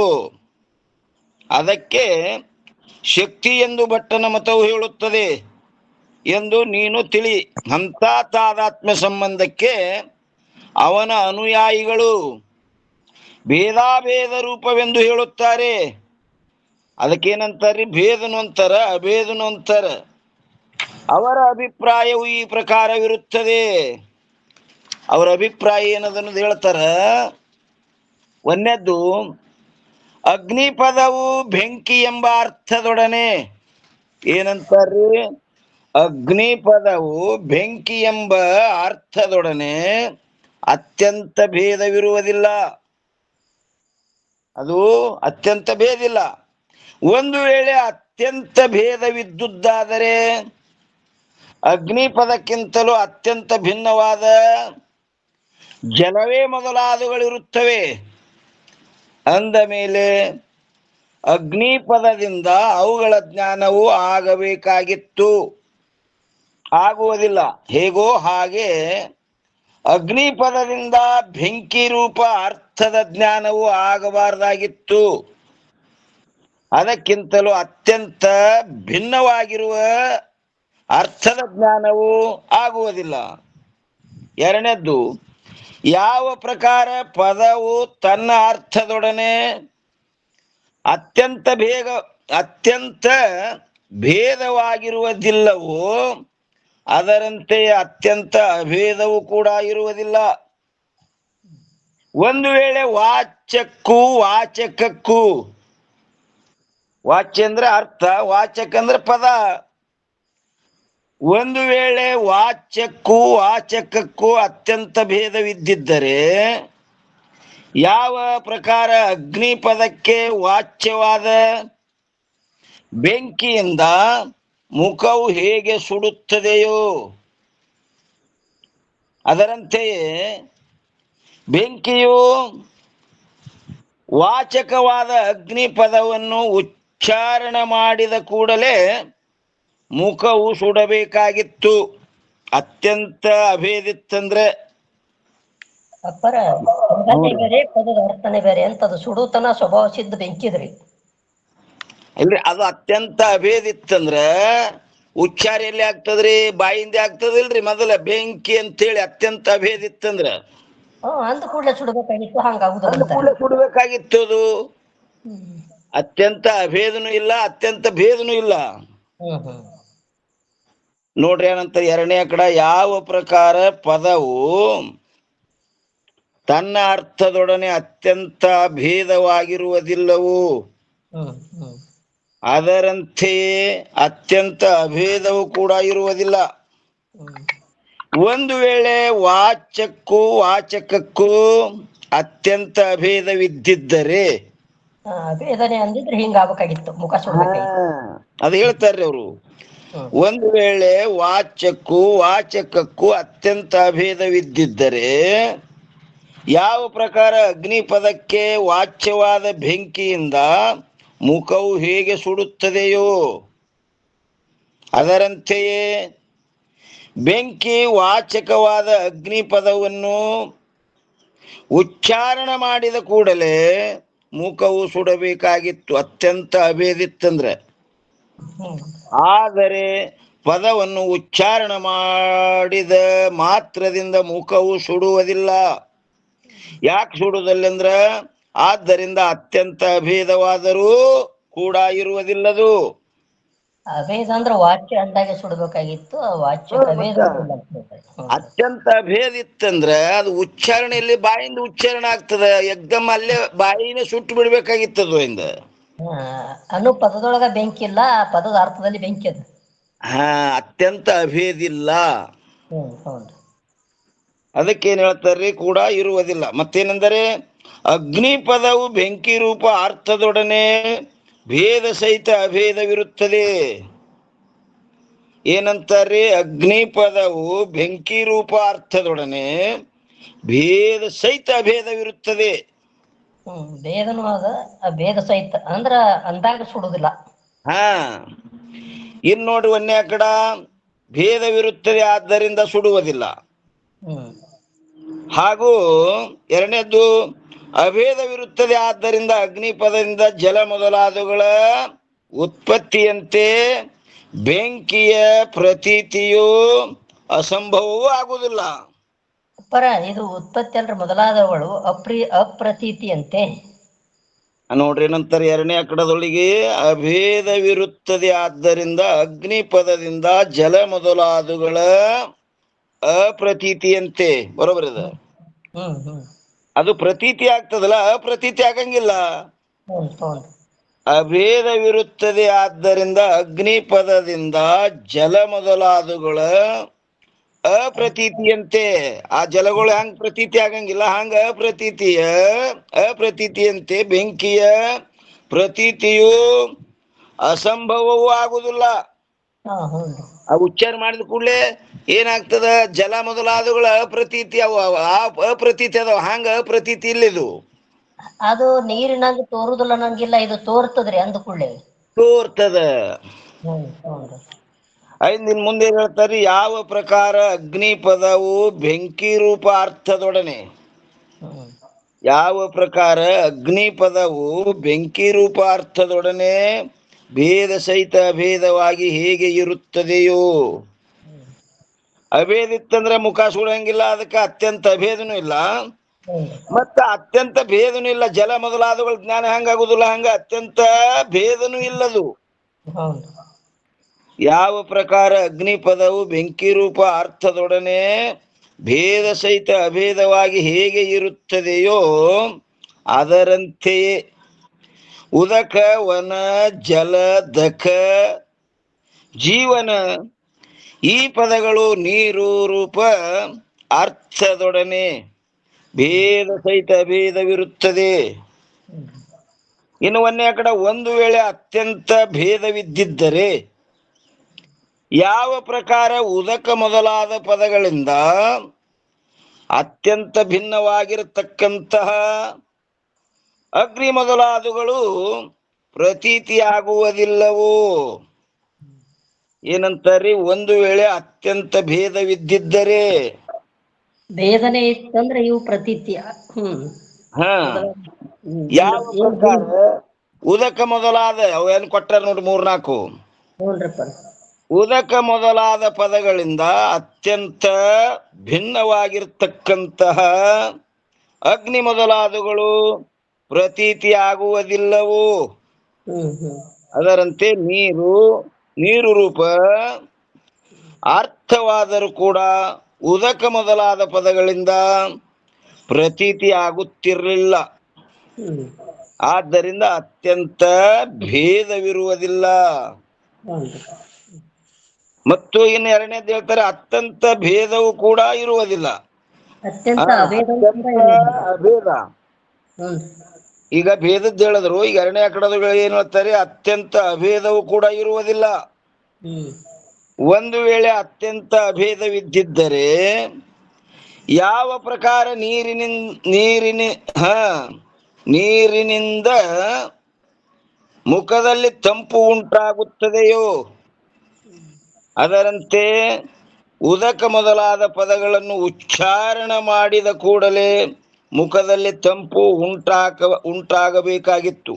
ಅದಕ್ಕೆ ಶಕ್ತಿ ಎಂದು ಭಟ್ಟನ ಮತವು ಹೇಳುತ್ತದೆ ಎಂದು ನೀನು ತಿಳಿ. ಅಂತ ತಾದಾತ್ಮ್ಯ ಸಂಬಂಧಕ್ಕೆ ಅವನ ಅನುಯಾಯಿಗಳು ಭೇದಾಭೇದ ರೂಪವೆಂದು ಹೇಳುತ್ತಾರೆ. ಅದಕ್ಕೇನಂತಾರ್ರಿ? ಭೇದನು ಅಂತಾರ, ಅಭೇದನು ಅಂತಾರ. ಅವರ ಅಭಿಪ್ರಾಯವು ಈ ಪ್ರಕಾರವಿರುತ್ತದೆ. ಅವರ ಅಭಿಪ್ರಾಯ ಏನದನ್ನೋದು ಹೇಳ್ತಾರ. ಒಂದನೇದ್ದು, ಅಗ್ನಿ ಪದವು ಬೆಂಕಿ ಎಂಬ ಅರ್ಥದೊಡನೆ, ಏನಂತಾರ್ರಿ? ಅಗ್ನಿ ಪದವು ಬೆಂಕಿ ಎಂಬ ಅರ್ಥದೊಡನೆ ಅತ್ಯಂತ ಭೇದವಿರುವುದಿಲ್ಲ. ಅದು ಅತ್ಯಂತ ಭೇದಿಲ್ಲ. ಒಂದು ವೇಳೆ ಅತ್ಯಂತ ಭೇದವಿದ್ದುದಾದರೆ ಅಗ್ನಿ ಪದಕ್ಕಿಂತಲೂ ಅತ್ಯಂತ ಭಿನ್ನವಾದ ಜಲವೇ ಮೊದಲಾದವುಗಳಿರುತ್ತವೆ. ಅಂದ ಮೇಲೆ ಅಗ್ನಿ ಪದದಿಂದ ಅವುಗಳ ಜ್ಞಾನವು ಆಗಬೇಕಾಗಿತ್ತು, ಆಗುವುದಿಲ್ಲ. ಹೇಗೋ ಹಾಗೆ ಅಗ್ನಿ ಪದದಿಂದ ಬೆಂಕಿ ರೂಪ ಅರ್ಥದ ಜ್ಞಾನವು ಆಗಬಾರದಾಗಿತ್ತು. ಅದಕ್ಕಿಂತಲೂ ಅತ್ಯಂತ ಭಿನ್ನವಾಗಿರುವ ಅರ್ಥದ ಜ್ಞಾನವು ಆಗುವುದಿಲ್ಲ. ಎರಡನೇದ್ದು, ಯಾವ ಪ್ರಕಾರ ಪದವು ತನ್ನ ಅರ್ಥದೊಡನೆ ಅತ್ಯಂತ ಭೇದವಾಗಿರುವುದಿಲ್ಲವೋ ಅದರಂತೆ ಅತ್ಯಂತ ಅಭೇದವು ಕೂಡ ಇರುವುದಿಲ್ಲ. ಒಂದು ವೇಳೆ ವಾಚ್ಯಕ್ಕೂ ವಾಚಕಕ್ಕೂ, ವಾಚ್ಯ ಅಂದ್ರೆ ಅರ್ಥ, ವಾಚಕ ಅಂದ್ರೆ ಪದ. ಒಂದು ವೇಳೆ ವಾಚ್ಯಕ್ಕೂ ವಾಚಕಕ್ಕೂ ಅತ್ಯಂತ ಭೇದವಿದ್ದಿದ್ದರೆ ಯಾವ ಪ್ರಕಾರ ಅಗ್ನಿ ಪದಕ್ಕೆ ವಾಚ್ಯವಾದ ಬೆಂಕಿಯಿಂದ ಮುಖವು ಹೇಗೆ ಸುಡುತ್ತದೆಯೋ ಅದರಂತೆಯೇ ಬೆಂಕಿಯು ವಾಚಕವಾದ ಅಗ್ನಿ ಪದವನ್ನು ಉಚ್ಚಾರಣೆ ಮಾಡಿದ ಕೂಡಲೇ ಮುಖವು ಸುಡಬೇಕಾಗಿತ್ತು. ಅತ್ಯಂತ ಅಭೇದಿತ್ತಂದ್ರೆ ಅಪ್ಪರ ಪದನೇ ಬೇರೆ ಪದದ ಅರ್ಥನೇ ಬೇರೆ ಅಂತದು ಸುಡುತನ ಸ್ವಭಾವ ಸಿದ್ಧ ಬೆಂಕಿದ್ರಿ. ಇಲ್ರಿ, ಅದು ಅತ್ಯಂತ ಅಭೇದಿತ್ತಂದ್ರ ಉಚ್ಚಾರ ಎಲ್ಲಿ ಆಗ್ತದ್ರಿ? ಬಾಯಿಂದ ಆಗ್ತದಿಲ್ರಿ. ಮೊದಲ ಬೆಂಕಿ ಅಂತೇಳಿ ಅತ್ಯಂತ ಅಭೇದಿತ್ತಂದ್ರ ಅಂದ ಕೂಡಲೇ ಸುಡಬೇಕಾಗಿತ್ತು, ಹಂಗಾಗುದಿಲ್ಲ. ಸುಡಬೇಕಾಗಿತ್ತು. ಅದು ಅತ್ಯಂತ ಅಭೇದನೂ ಇಲ್ಲ, ಅತ್ಯಂತ ಭೇದನೂ ಇಲ್ಲ. ನೋಡ್ರಿ ಏನಂತ ಎರಡನೇ ಕಡೆ, ಯಾವ ಪ್ರಕಾರ ಪದವು ತನ್ನ ಅರ್ಥದೊಡನೆ ಅತ್ಯಂತ ಭೇದವಾಗಿರುವುದಿಲ್ಲವೋ ಅದರಂತೆಯೇ ಅತ್ಯಂತ ಅಭೇದವು ಕೂಡ ಇರುವುದಿಲ್ಲ. ಒಂದು ವೇಳೆ ವಾಚಕಕ್ಕೂ ಅತ್ಯಂತ ಅಭೇದವಿದ್ದಿದ್ದರೆ ಅಭೇದನೆ ಅಂದಿದ್ರೆ ಹಿಂಗಾಗಬೇಕಾಗಿತ್ತು, ಮುಖ ಸುಡಬೇಕಾಗಿತ್ತು. ಅದು ಹೇಳ್ತಾರ್ರಿ ಅವರು. ಒಂದು ವೇಳೆ ವಾಚಕಕ್ಕೂ ಅತ್ಯಂತ ಅಭೇದವಿದ್ದಿದ್ದರೆ ಯಾವ ಪ್ರಕಾರ ಅಗ್ನಿ ಪದಕ್ಕೆ ವಾಚ್ಯವಾದ ಬೆಂಕಿಯಿಂದ ಮುಖವು ಹೇಗೆ ಸುಡುತ್ತದೆಯೋ ಅದರಂತೆಯೇ ಬೆಂಕಿ ವಾಚಕವಾದ ಅಗ್ನಿ ಪದವನ್ನು ಉಚ್ಚಾರಣೆ ಮಾಡಿದ ಕೂಡಲೇ ಮುಖವು ಸುಡಬೇಕಾಗಿತ್ತು, ಅತ್ಯಂತ ಅಭೇದಿತ್ತಂದ್ರೆ. ಆದರೆ ಪದವನ್ನು ಉಚ್ಚಾರಣೆ ಮಾಡಿದ ಮಾತ್ರದಿಂದ ಮುಖವು ಸುಡುವುದಿಲ್ಲ. ಯಾಕೆ ಸುಡುವುದಿಲ್ಲಂದ್ರ ಆದ್ದರಿಂದ ಅತ್ಯಂತ ಅಭೇದವಾದರೂ ಕೂಡ ಇರುವುದಿಲ್ಲದು. ಅಭೇದ ಅಂದ್ರೆ ವಾಚ್ಯ ಅಂದಾಗೆ ಸುಡಬೇಕಾಗಿತ್ತು, ವಾಚ್ಯ ಅತ್ಯಂತ ಅಭೇದ ಇತ್ತಂದ್ರ ಅದು ಉಚ್ಚಾರಣೆಯಲ್ಲಿ ಬಾಯಿಂದ ಉಚ್ಚಾರಣೆ ಆಗ್ತದ, ಎಕ್ದಮ್ ಅಲ್ಲೇ ಬಾಯಿನ ಸುಟ್ಟು ಬಿಡ್ಬೇಕಾಗಿತ್ತದು. ಇಂದ ಅನು ಪದದೊಳಗ ಬೆಂಕಿ ಇಲ್ಲ, ಪದದ ಅರ್ಥದಲ್ಲಿ ಬೆಂಕಿ ಅದು. ಅತ್ಯಂತ ಅಭೇದಿಲ್ಲ. ಅದಕ್ಕೇನ್ ಹೇಳ್ತಾರ್ರಿ? ಕೂಡ ಇರುವುದಿಲ್ಲ. ಮತ್ತೇನೆಂದರೆ ಅಗ್ನಿ ಪದವು ಬೆಂಕಿ ರೂಪ ಅರ್ಥದೊಡನೆ ಭೇದ ಸಹಿತ ಅಭೇದವಿರುತ್ತದೆ. ಏನಂತಾರ್ರಿ? ಅಗ್ನಿ ಪದವು ಬೆಂಕಿ ರೂಪ ಅರ್ಥದೊಡನೆ ಭೇದ ಸಹಿತ ಅಭೇದವಿರುತ್ತದೆ. ಭೇದನೂ ಅದ, ಭೇದ ಸಹಿತ ಅಂದ್ರ ಅಂದಾಗ ಸುಡುದಿಲ್ಲ. ಇನ್ ನೋಡ್ರಿ, ಒಂದೇ ಕಡ ಭೇದವಿರುತ್ತದೆ ಆದ್ದರಿಂದ ಸುಡುವುದಿಲ್ಲ. ಹಾಗೂ ಎರಡನೇದ್ದು ಅಭೇದವಿರುತ್ತದೆ ಆದ್ದರಿಂದ ಅಗ್ನಿ ಪದದಿಂದ ಜಲ ಮೊದಲಾದವುಗಳ ಉತ್ಪತ್ತಿಯಂತೆ ಬೆಂಕಿಯ ಪ್ರತೀತಿಯು ಅಸಂಭವವೂ ಆಗುವುದಿಲ್ಲ. ಇದು ಉತ್ಪತ್ತಿ ಅಲ್ರಿ, ಮೊದಲಾದವುಗಳು ಅಪ್ರತೀತಿಯಂತೆ. ನೋಡ್ರಿ ಏನಂತಾರೆ ಎರಡನೇ ಅಕಡದೊಳಗೆ, ಅಭೇದವಿರುತ್ತದೆ ಆದ್ದರಿಂದ ಅಗ್ನಿ ಪದದಿಂದ ಜಲ ಮೊದಲಾದವುಗಳ ಅಪ್ರತೀತಿಯಂತೆ. ಬರೋಬರ್ ಅದ. ಅದು ಪ್ರತೀತಿ ಆಗ್ತದಲ್ಲ, ಅಪ್ರತೀತಿ ಆಗಂಗಿಲ್ಲ. ಅಭೇದವಿರುತ್ತದೆ ಆದ್ದರಿಂದ ಅಗ್ನಿ ಪದದಿಂದ ಜಲ ಮೊದಲಾದವುಗಳ ಅಪ್ರತೀತಿಯಂತೆ. ಆ ಜಲಗಳು ಹೆಂಗ್ ಪ್ರತೀತಿ ಆಗಂಗಿಲ್ಲ, ಹಂಗ ಅಪ್ರತೀತಿಯಂತೆ ಬೆಂಕಿಯ ಪ್ರತೀತಿಯು ಅಸಂಭವವೂ ಆಗುದಿಲ್ಲ. ಆ ಉಚ್ಚಾರ ಮಾಡಿದ ಕೂಡಲೇ ಏನಾಗ್ತದ? ಜಲ ಮೊದಲಾದವುಗಳ ಅಪ್ರತೀತಿ ಅಪ್ರತೀತಿ ಅದಾವ, ಹಂಗ ಅಪ್ರತೀತಿ ಇಲ್ಲಿದು. ಅದು ನೀರಿನಂಗ ತೋರುದಿಲ್ಲ ನಂಗಿಲ್ಲ, ಇದು ತೋರ್ತದ್ರಿ ಅಂದ ಕೂಡಲೇ ತೋರ್ತದ. ನಿನ್ ಮುಂದೆ ಹೇಳ್ತಾರೆ, ಯಾವ ಪ್ರಕಾರ ಅಗ್ನಿ ಪದವು ಬೆಂಕಿ ರೂಪ ಅರ್ಥದೊಡನೆ, ಯಾವ ಪ್ರಕಾರ ಅಗ್ನಿ ಪದವು ಬೆಂಕಿ ರೂಪ ಅರ್ಥದೊಡನೆ ಭೇದ ಸಹಿತ ಅಭೇದವಾಗಿ ಹೇಗೆ ಇರುತ್ತದೆಯೋ. ಅಭೇದಿತ್ತಂದ್ರೆ ಮುಖ ಸುಡಂಗಿಲ್ಲ, ಅದಕ್ಕೆ ಅತ್ಯಂತ ಅಭೇದನೂ ಇಲ್ಲ, ಮತ್ತ ಅತ್ಯಂತ ಭೇದನೂ ಇಲ್ಲ. ಜಲ ಮೊದಲಾದವುಗಳ ಜ್ಞಾನ ಹಂಗಾಗುದಿಲ್ಲ, ಹಂಗ ಅತ್ಯಂತ ಭೇದನೂ ಇಲ್ಲದು. ಯಾವ ಪ್ರಕಾರ ಅಗ್ನಿ ಪದವು ಬೆಂಕಿ ರೂಪ ಅರ್ಥದೊಡನೆ ಭೇದ ಸಹಿತ ಅಭೇದವಾಗಿ ಹೇಗೆ ಇರುತ್ತದೆಯೋ ಅದರಂತೆಯೇ ಉದಕ, ವನ, ಜಲ, ದಖ, ಜೀವನ ಈ ಪದಗಳು ನೀರು ರೂಪ ಅರ್ಥದೊಡನೆ ಭೇದ ಸಹಿತ ಅಭೇದವಿರುತ್ತದೆ. ಇನ್ನು ಒಂದೇ ಕಡೆ ಒಂದು ವೇಳೆ ಅತ್ಯಂತ ಭೇದವಿದ್ದಿದ್ದರೆ ಯಾವ ಪ್ರಕಾರ ಉದಕ ಮೊದಲಾದ ಪದಗಳಿಂದ ಅತ್ಯಂತ ಭಿನ್ನವಾಗಿರತಕ್ಕಂತಹ ಅಗ್ನಿ ಮೊದಲಾದಗಳು ಪ್ರತೀತಿಯಾಗುವುದಿಲ್ಲವೋ ಏನಂತಾರಿ? ಒಂದು ವೇಳೆ ಅತ್ಯಂತ ಭೇದವಿದ್ದಿದ್ದರೆ, ಭೇದನೆ ಇತ್ತಂದ್ರೆ ಇವು ಪ್ರತೀತಿ. ಹಾ ಯಾವ ಪ್ರಕಾರ ಉದಕ ಮೊದಲಾದ ಅವೇನು ಕೊಟ್ಟಾರ ನೋಡಿ 3-4 ಹ್ಞೂನ್ರಿಪ್ಪ. ಉದಕ ಮೊದಲಾದ ಪದಗಳಿಂದ ಅತ್ಯಂತ ಭಿನ್ನವಾಗಿರ್ತಕ್ಕಂತಹ ಅಗ್ನಿ ಮೊದಲಾದಗಳು ಪ್ರತೀತಿ ಆಗುವುದಿಲ್ಲವೋ ಅದರಂತೆ ನೀರು ರೂಪ ಅರ್ಥವಾದರೂ ಕೂಡ ಉದಕ ಮೊದಲಾದ ಪದಗಳಿಂದ ಪ್ರತೀತಿ ಆಗುತ್ತಿರಲಿಲ್ಲ. ಆದ್ದರಿಂದ ಅತ್ಯಂತ ಭೇದವಿರುವುದಿಲ್ಲ. ಮತ್ತು ಇನ್ನು ಎರಡನೇದು ಹೇಳ್ತಾರೆ, ಅತ್ಯಂತ ಭೇದವು ಕೂಡ ಇರುವುದಿಲ್ಲ. ಅತ್ಯಂತ ಅಭೇದ. ಈಗ ಭೇದದ್ದು ಹೇಳಿದ್ರು, ಈಗ ಎರಡನೇ ಕಡೆದು ಏನ್ ಹೇಳ್ತಾರೆ? ಅತ್ಯಂತ ಅಭೇದವು ಕೂಡ ಇರುವುದಿಲ್ಲ. ಒಂದು ವೇಳೆ ಅತ್ಯಂತ ಅಭೇದವಿದ್ದಿದ್ದರೆ ಯಾವ ಪ್ರಕಾರ ನೀರಿನಿಂದ ಮುಖದಲ್ಲಿ ತಂಪು ಉಂಟಾಗುತ್ತದೆಯೋ ಅದರಂತೆ ಉದಕ ಮೊದಲಾದ ಪದಗಳನ್ನು ಉಚ್ಚಾರಣ ಮಾಡಿದ ಕೂಡಲೇ ಮುಖದಲ್ಲಿ ತಂಪು ಉಂಟಾಗಬೇಕಾಗಿತ್ತು.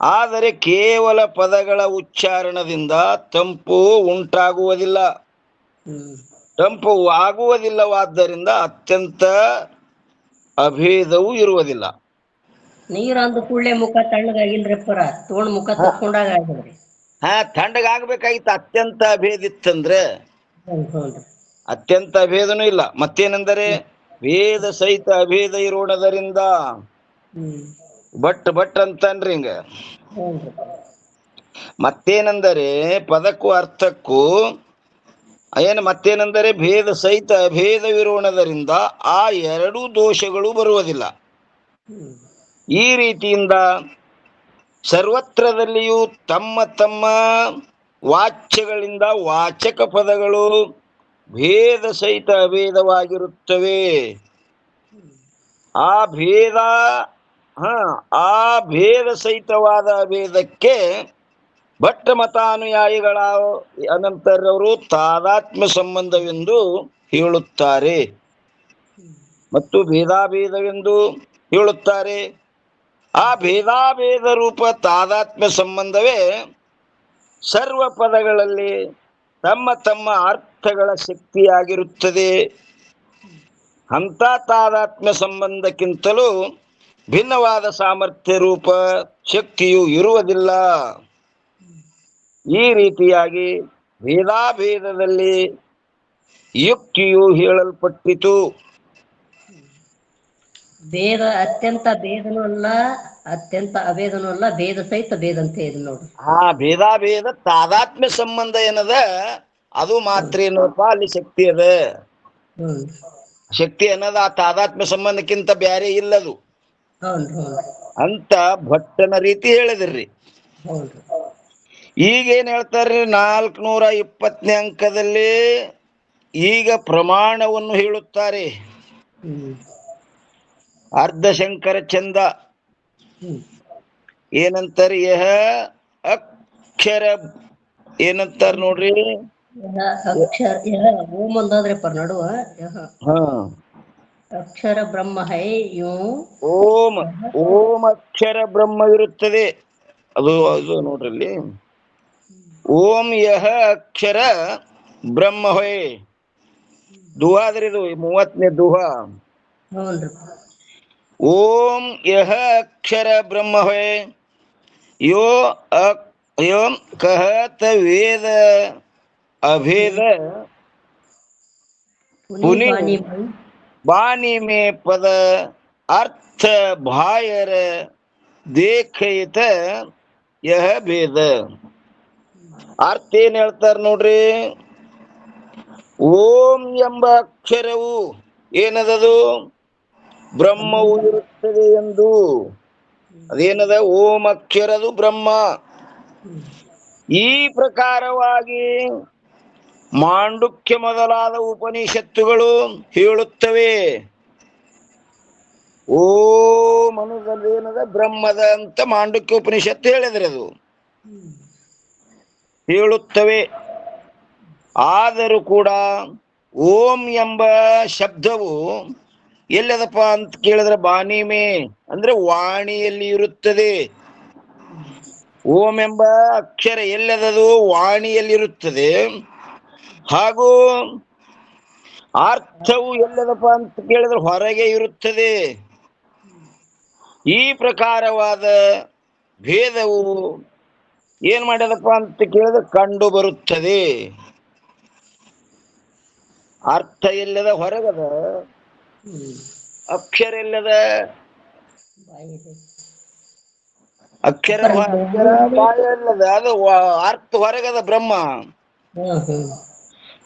ಆದರೆ ಕೇವಲ ಪದಗಳ ಉಚ್ಚಾರಣದಿಂದ ತಂಪು ಉಂಟಾಗುವುದಿಲ್ಲ. ತಂಪು ಆಗುವುದಿಲ್ಲವಾದ್ದರಿಂದ ಅತ್ಯಂತ ಅಭೇದವೂ ಇರುವುದಿಲ್ಲ. ನೀರು ಅಂದ ಕೂಡಲೇ ಮುಖ ತಣ್ಣಗಾಗಿಲ್ರಿಪ್ಪರ, ತಗೊಂಡ್ ಮುಖ ತಕ್ಕೊಂಡಾಗ ಆಗಿದ್ರಿ. ತಣ್ಣಗಾಗಬೇಕಾಗಿತ್ತು. ಅತ್ಯಂತ ಅಭೇದ ಇತ್ತಂದ್ರೆ ಅತ್ಯಂತ ಅಭೇದನೂ ಇಲ್ಲ. ಮತ್ತೇನೆಂದರೆ ಭೇದ ಸಹಿತ ಅಭೇದ ಇರೋಣದರಿಂದ ಬಟ್ ಅಂತನ್ರಿ ಹಿಂಗ. ಮತ್ತೇನೆಂದರೆ ಪದಕ್ಕೂ ಅರ್ಥಕ್ಕೂ ಮತ್ತೇನೆಂದರೆ ಭೇದ ಸಹಿತ ಅಭೇದವಿರೋಣದರಿಂದ ಆ ಎರಡೂ ದೋಷಗಳು ಬರುವುದಿಲ್ಲ. ಈ ರೀತಿಯಿಂದ ಸರ್ವತ್ರದಲ್ಲಿಯೂ ತಮ್ಮ ತಮ್ಮ ವಾಚ್ಯಗಳಿಂದ ವಾಚಕ ಪದಗಳು ಭೇದ ಸಹಿತ ಅಭೇದವಾಗಿರುತ್ತವೆ. ಆ ಭೇದ ಸಹಿತವಾದ ಅಭೇದಕ್ಕೆ ಭಟ್ಟ ಮತಾನುಯಾಯಿಗಳ ಅನಂತರವರು ತಾದಾತ್ಮ್ಯ ಸಂಬಂಧವೆಂದು ಹೇಳುತ್ತಾರೆ ಮತ್ತು ಭೇದಾಭೇದವೆಂದು ಹೇಳುತ್ತಾರೆ. ಆ ಭೇದಾಭೇದ ರೂಪ ತಾದಾತ್ಮ್ಯ ಸಂಬಂಧವೇ ಸರ್ವ ಪದಗಳಲ್ಲಿ ತಮ್ಮ ತಮ್ಮ ಅರ್ಥಗಳ ಶಕ್ತಿಯಾಗಿರುತ್ತದೆ. ಅಂತ ತಾದಾತ್ಮ್ಯ ಸಂಬಂಧಕ್ಕಿಂತಲೂ ಭಿನ್ನವಾದ ಸಾಮರ್ಥ್ಯ ರೂಪ ಶಕ್ತಿಯು ಇರುವುದಿಲ್ಲ. ಈ ರೀತಿಯಾಗಿ ಭೇದಾಭೇದದಲ್ಲಿ ಯುಕ್ತಿಯು ಹೇಳಲ್ಪಟ್ಟಿತು. ಭೇದ ಅತ್ಯಂತ ಭೇದನೂ ಅಲ್ಲ, ಅತ್ಯಂತ ಅಭೇದನೂ ಅಲ್ಲ, ಭೇದ ಸಹಿತ ಭೇದ ಅಂತ ಇದೆ ನೋಡಿ. ಭೇದಾಭೇದ ತಾದಾತ್ಮ್ಯ ಸಂಬಂಧ ಏನದ ಅದು ಮಾತ್ರ ಏನಪ್ಪ ಅಲ್ಲಿ ಶಕ್ತಿ ಅದ. ಶಕ್ತಿ ಅನ್ನೋದು ಆ ತಾದಾತ್ಮ್ಯ ಸಂಬಂಧಕ್ಕಿಂತ ಬ್ಯಾರೆ ಇಲ್ಲದು ಅಂತ ಭಟ್ಟನ ರೀತಿ ಹೇಳಿದ್ರಿ. ಈಗೇನ್ ಹೇಳ್ತಾರ್ರಿ 420ನೇ ಅಂಕದಲ್ಲಿ ಈಗ ಪ್ರಮಾಣವನ್ನು ಹೇಳುತ್ತಾರೆ. ಅರ್ಧಶಂಕರ ಚಂದ ಏನಂತಾರೆ? ಯಹ ಅಕ್ಷರ ಏನಂತಾರ ನೋಡ್ರಿ, ಓಂ ಒಂದಾದ್ರಪ್ಪ ನಡುವ ಅಕ್ಷರ ಬ್ರಹ್ಮ ಹೈ ಯೋ ಓಂ ಅಕ್ಷರ ಬ್ರಹ್ಮವಿರುತ್ತದೆ. ಅದು ನೋಡ್ರಲ್ಲಿ, ಓಂ ಯಹ ಅಕ್ಷರ ಬ್ರಹ್ಮ ಹೊಯ್ ದುಹಾದ್ರಿ, ಇದು 30ನೇ ದುಹ. ಓಂ ಯಹ ಅಕ್ಷರ ಬ್ರಹ್ಮ ಹೊಯ್ ಯೋ ಕಹತ ವೇದ अभेद पुनि बानी में पद अर्थ भायर देखत यह भेद. ಅರ್ಥ ಏನ್ ಹೇಳ್ತಾರ ನೋಡ್ರಿ. ಓಂ ಎಂಬ ಅಕ್ಷರವು ಏನದದು ಬ್ರಹ್ಮವು ಇರುತ್ತದೆ ಎಂದು, ಅದೇನದ ಓಂ ಅಕ್ಷರದು ಬ್ರಹ್ಮ. ಈ ಪ್ರಕಾರವಾಗಿ ಮಾಂಡುಕ್ಯ ಮೊದಲಾದ ಉಪನಿಷತ್ತುಗಳು ಹೇಳುತ್ತವೆ. ಓಂ ಅನ್ನೋದೇನದ ಬ್ರಹ್ಮದ ಅಂತ ಮಾಂಡುಕ್ಯ ಉಪನಿಷತ್ತು ಹೇಳಿದ್ರೆ ಅದು ಹೇಳುತ್ತವೆ. ಆದರೂ ಕೂಡ ಓಂ ಎಂಬ ಶಬ್ದವು ಎಲ್ಲದಪ್ಪ ಅಂತ ಕೇಳಿದ್ರೆ ಬಾನಿಮೆ ಅಂದ್ರೆ ವಾಣಿಯಲ್ಲಿ ಇರುತ್ತದೆ. ಓಂ ಎಂಬ ಅಕ್ಷರ ಎಲ್ಲದದು ವಾಣಿಯಲ್ಲಿರುತ್ತದೆ. ಹಾಗೂ ಅರ್ಥವು ಎಲ್ಲದಪ್ಪ ಅಂತ ಕೇಳಿದ್ರೆ ಹೊರಗೆ ಇರುತ್ತದೆ. ಈ ಪ್ರಕಾರವಾದ ಭೇದವು ಏನ್ ಮಾಡ್ಯದಪ್ಪ ಅಂತ ಕೇಳಿದ್ರೆ ಕಂಡು ಬರುತ್ತದೆ. ಅರ್ಥ ಎಲ್ಲದ ಹೊರಗದ, ಅಕ್ಷರ ಎಲ್ಲದ ಅಕ್ಷರ ಬಾಯ ಎಲ್ಲದ, ಅದು ಅರ್ಥ ಹೊರಗದ ಬ್ರಹ್ಮ.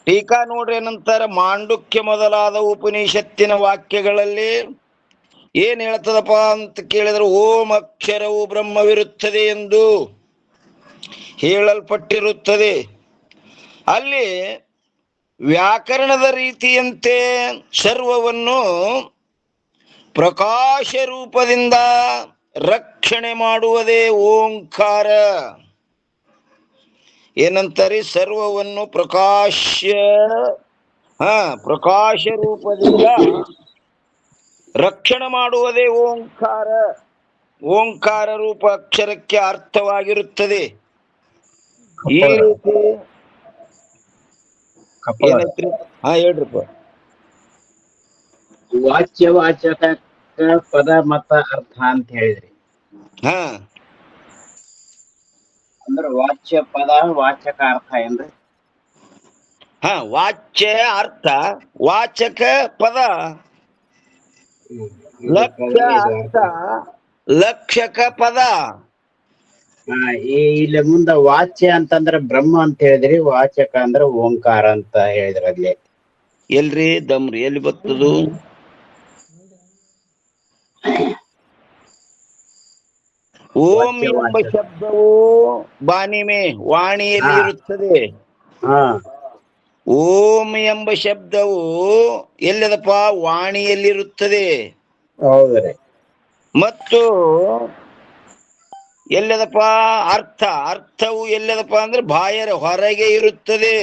ಟೀಕಾ ನೋಡ್ರಿ ಏನಂತಾರ, ಮಾಂಡುಕ್ಯ ಮೊದಲಾದ ಉಪನಿಷತ್ತಿನ ವಾಕ್ಯಗಳಲ್ಲಿ ಏನ್ ಹೇಳ್ತದಪ್ಪ ಅಂತ ಕೇಳಿದ್ರೆ ಓಂ ಅಕ್ಷರವು ಬ್ರಹ್ಮವಿರುತ್ತದೆ ಎಂದು ಹೇಳಲ್ಪಟ್ಟಿರುತ್ತದೆ. ಅಲ್ಲಿ ವ್ಯಾಕರಣದ ರೀತಿಯಂತೆ ಸರ್ವವನ್ನು ಪ್ರಕಾಶ ರೂಪದಿಂದ ರಕ್ಷಣೆ ಮಾಡುವುದೇ ಓಂಕಾರ. ಏನಂತಾರೆ, ಸರ್ವವನ್ನು ಪ್ರಕಾಶ ರೂಪದಿಂದ ರಕ್ಷಣೆ ಮಾಡುವುದೇ ಓಂಕಾರ. ಓಂಕಾರ ರೂಪ ಅಕ್ಷರಕ್ಕೆ ಅರ್ಥವಾಗಿರುತ್ತದೆ. ಈ ರೀತಿ ಏನೈತ್ರಿ? ಹೇಳ್ರಿಪ್ಪ. ವಾಚ್ಯ ವಾಚಕ ಪದ ಮತ್ತ ಅರ್ಥ ಅಂತ ಹೇಳಿದ್ರಿ. ಅಂದ್ರೆ ವಾಚ್ಯ ಪದ ವಾಚಕ ಅರ್ಥ ಏನ್ರಿ? ವಾಚ್ಯ ಅರ್ಥ, ವಾಚಕ ಪದ, ಲಕ್ಷ್ಯ ಅರ್ಥ, ಲಕ್ಷಕ ಪದ. ಇಲ್ಲಿ ಮುಂದ ವಾಚ್ಯ ಅಂತಂದ್ರೆ ಬ್ರಹ್ಮ ಅಂತ ಹೇಳಿದ್ರಿ, ವಾಚಕ ಅಂದ್ರೆ ಓಂಕಾರ ಅಂತ ಹೇಳಿದ್ರಿ. ಅಲ್ಲಿ ಎಲ್ರಿ ದಮ್ರಿ ಎಲ್ಲಿ ಬರ್ತದು? ಓಂ ಎಂಬ ಶಬ್ದವು ಬಾನಿಮೆ ವಾಣಿಯಲ್ಲಿ ಇರುತ್ತದೆ. ಓಂ ಎಂಬ ಶಬ್ದವು ಎಲ್ಲದಪ್ಪ? ವಾಣಿಯಲ್ಲಿರುತ್ತದೆ. ಹೌದ್ರಿ. ಮತ್ತು ಎಲ್ಲದಪ್ಪ? ಅರ್ಥವು ಎಲ್ಲದಪ್ಪ ಅಂದ್ರೆ ಬಾಯರ ಹೊರಗೆ ಇರುತ್ತದೆ.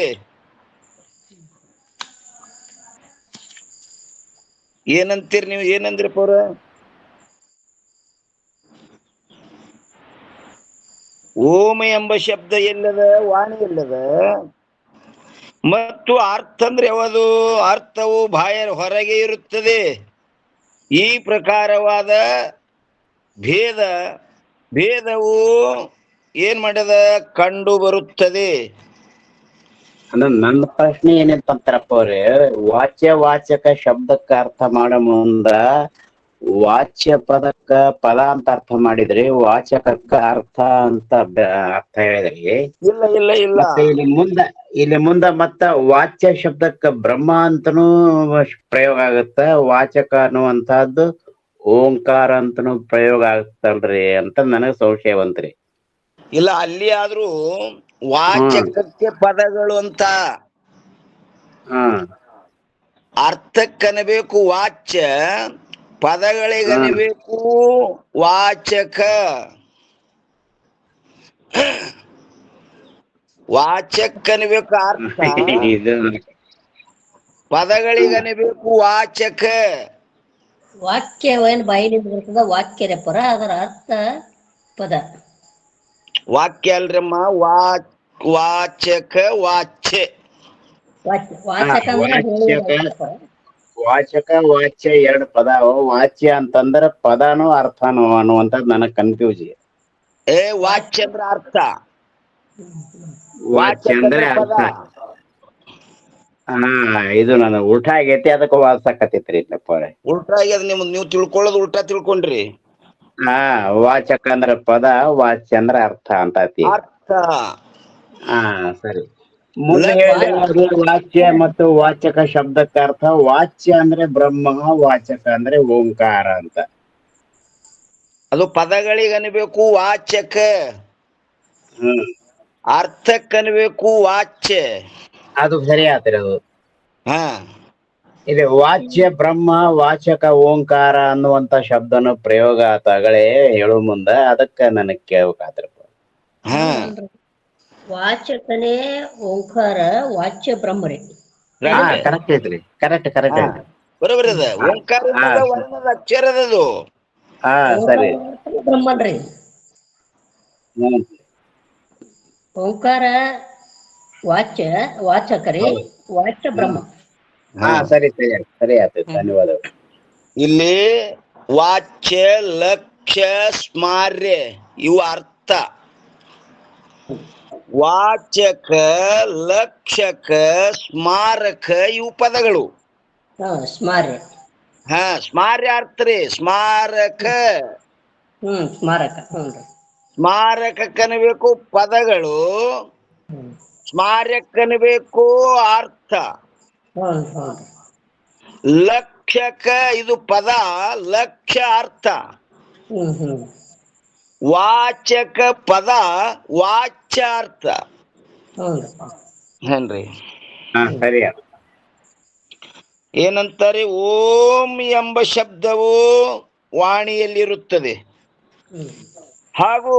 ಏನಂತೀರಿ ನೀವು? ಏನಂದ್ರಪ್ಪ ಅವ್ರ? ಓಂ ಎಂಬ ಶಬ್ದ ಎಲ್ಲದ? ವಾಣಿ ಎಲ್ಲದ. ಮತ್ತು ಅರ್ಥ ಅಂದ್ರೆ ಯಾವುದು? ಅರ್ಥವು ಬಾಯರ ಹೊರಗೆ ಇರುತ್ತದೆ. ಈ ಪ್ರಕಾರವಾದ ಭೇದವು ಏನ್ ಮಾಡ್ಯದ? ಕಂಡು ಬರುತ್ತದೆ. ನನ್ನ ಪ್ರಶ್ನೆ ಏನಿತ್ತಂತಾರಪ್ಪ ಅವ್ರೆ, ವಾಚ್ಯ ವಾಚಕ ಶಬ್ದಕ್ಕ ಅರ್ಥ ಮಾಡೋ ಮುಂದ ವಾಚ್ಯ ಪದಕ್ಕ ಪದ ಅಂತ ಅರ್ಥ ಮಾಡಿದ್ರಿ, ವಾಚಕಕ್ಕ ಅರ್ಥ ಅಂತ ಅರ್ಥ ಹೇಳಿದ್ರಿ. ಇಲ್ಲ. ಇಲ್ಲಿ ಮುಂದ ಮತ್ತ ವಾಚ್ಯ ಶಬ್ದಕ್ಕ ಬ್ರಹ್ಮ ಅಂತನೂ ಪ್ರಯೋಗ ಆಗತ್ತ, ವಾಚಕ ಅನ್ನುವಂತಹದ್ದು ಓಂಕಾರ ಅಂತನೂ ಪ್ರಯೋಗ ಆಗತ್ತಲ್ರಿ ಅಂತ ನನಗ್ ಸಂಶಯ ಬಂತ್ರಿ. ಇಲ್ಲ, ಅಲ್ಲಿ ಆದ್ರೂ ವಾಚಕಕ್ಕೆ ಪದಗಳು ಅಂತ, ಅರ್ಥಕ್ಕನಬೇಕು ವಾಚ್ಯ, ಪದಗಳಿಗನಬೇಕು ವಾಚಕ. ವಾಚಕ್ಕನಬೇಕು ಅರ್ಥ, ಪದಗಳಿಗನಬೇಕು ವಾಚಕ. ವಾಕ್ಯ ಏನು ಬಾಯಿನಿಂದ ಬರ್ತದ? ವಾಕ್ಯರೇ ಪರ, ಅದರ ಅರ್ಥ ಪದ. ವಾಕ್ಯ ಅಲ್ರಮ್ಮ, ವಾಚಕ ವಾಚ್ಯ. ವಾಚಕ ವಾಚ್ಯ ಎರಡು ಪದ. ವಾಚ್ಯ ಅಂತಂದ್ರ ಪದನೋ ಅರ್ಥನೋ ಅನ್ನುವಂಥದ್ದು ನನಗ್ ಕನ್ಫ್ಯೂಸ್. ವಾಚ್ಯ ಅಂದ್ರ ಅರ್ಥ, ವಾಚ್ಯ ಅಂದ್ರೆ ಅರ್ಥ. ಇದು ನನಗೆ ಉಲ್ಟ ಆಗೈತಿ, ಅದಕ್ಕೆ ವಾಸಕತ್ತೈತ್ರಿ. ಉಲ್ಟ ಆಗ್ಯದ ನಿಮ್ದು, ನೀವು ತಿಳ್ಕೊಳ್ಳೋದು ಉಲ್ಟಾ ತಿಳ್ಕೊಂಡ್ರಿ. ವಾಚಕ ಅಂದ್ರ ಪದ, ವಾಚ್ಯ ಅಂದ್ರ ಅರ್ಥ ಅಂತತಿ. ಅರ್ಥ. ಸರಿ. ಮುಂದೆ ವಾಚ್ಯ ಮತ್ತು ವಾಚಕ ಶಬ್ದಕ್ಕೆ ಅರ್ಥ. ವಾಚ್ಯ ಅಂದ್ರೆ ಬ್ರಹ್ಮ, ವಾಚಕ ಅಂದ್ರೆ ಓಂಕಾರ ಅಂತ. ಅದು ಪದಗಳಿಗೆ ಅನ್ಬೇಕು ವಾಚಕ, ಹ್ಮ್ ಅರ್ಥಕ್ಕೆ ಅನ್ಬೇಕು ವಾಚ್ಯ. ಅದು ಸರಿ ಆತ್ರಿ. ಅದು ಹಾ ಇದೆ ವಾಚ್ಯ ಬ್ರಹ್ಮ, ವಾಚಕ ಓಂಕಾರ ಅನ್ನುವಂತ ಶಬ್ದನ ಪ್ರಯೋಗ ಆತಗಳೇ ಹೇಳು ಮುಂದ, ಅದಕ್ಕ ನನಗ್ ಕೇಳ್ಬೇಕಾದ್ರಪ್ಪ. ಹಾ ವಾಚಕನೇ ಓಂಕಾರ, ವಾಚ್ಯ ಬ್ರಹ್ಮರಿ. ಹಾ ರೈಟ್. ಕರೆಕ್ಟ್ ಐತ್ರಿ, ಕರೆಕ್ಟ್ ಹಾ ಐತ್ರಿ. ಬರೋಬರಿ ಅದ. ಹಾ ಓಂಕಾರ ಹಾ ಅನ್ನೋದ ವರ್ಣದ ಅಕ್ಷರ ಅದದು. ಹಾ ಓಂಕಾರ ಸರಿ. ಬ್ರಹ್ಮನ್ರಿ. ಹ್ಮ್ ಓಂಕಾರ ವಾಚ್ಯ, ವಾಚಕರಿ, ಹೌದು. ವಾಚ್ಯ ಬ್ರಹ್ಮ. ಹಾ ಸರಿ ಸರಿ ಆಯ್ತು, ಧನ್ಯವಾದಗಳು. ಇಲ್ಲಿ ವಾಚ್ಯ, ಲಕ್ಷ್ಯ, ಸ್ಮಾರ್ಯ ಇವು ಅರ್ಥ. ವಾಚಕ, ಲಕ್ಷಕ, ಸ್ಮಾರಕ ಇವು ಪದಗಳು. ಸ್ಮಾರ್ಯ. ಹಾ ಸ್ಮಾರ್ಯ ಅರ್ಥ ರೀ. ಸ್ಮಾರಕ, ಸ್ಮಾರಕ. ಹ್ಞೂನ್ರಿ. ಸ್ಮಾರಕಕ್ಕನಬೇಕು ಪದಗಳು, ಸ್ಮಾರ್ಯಕ್ಕನಬೇಕು ಅರ್ಥ. ಹ್ಞೂ. ಲಕ್ಷಕ ಇದು ಪದ, ಲಕ್ಷ್ಯ ಅರ್ಥ. ಹ್ಮ್ ವಾಚಕ ಪದ, ವಾಚ್ಯಾರ್ಥ. ಹ್ಞೂ. ಏನ್ರಿ? ಹಾ ಸರಿ ಆಯ್ತು. ಏನಂತಾರೆ? ಓಂ ಎಂಬ ಶಬ್ದವು ವಾಣಿಯಲ್ಲಿರುತ್ತದೆ, ಹಾಗೂ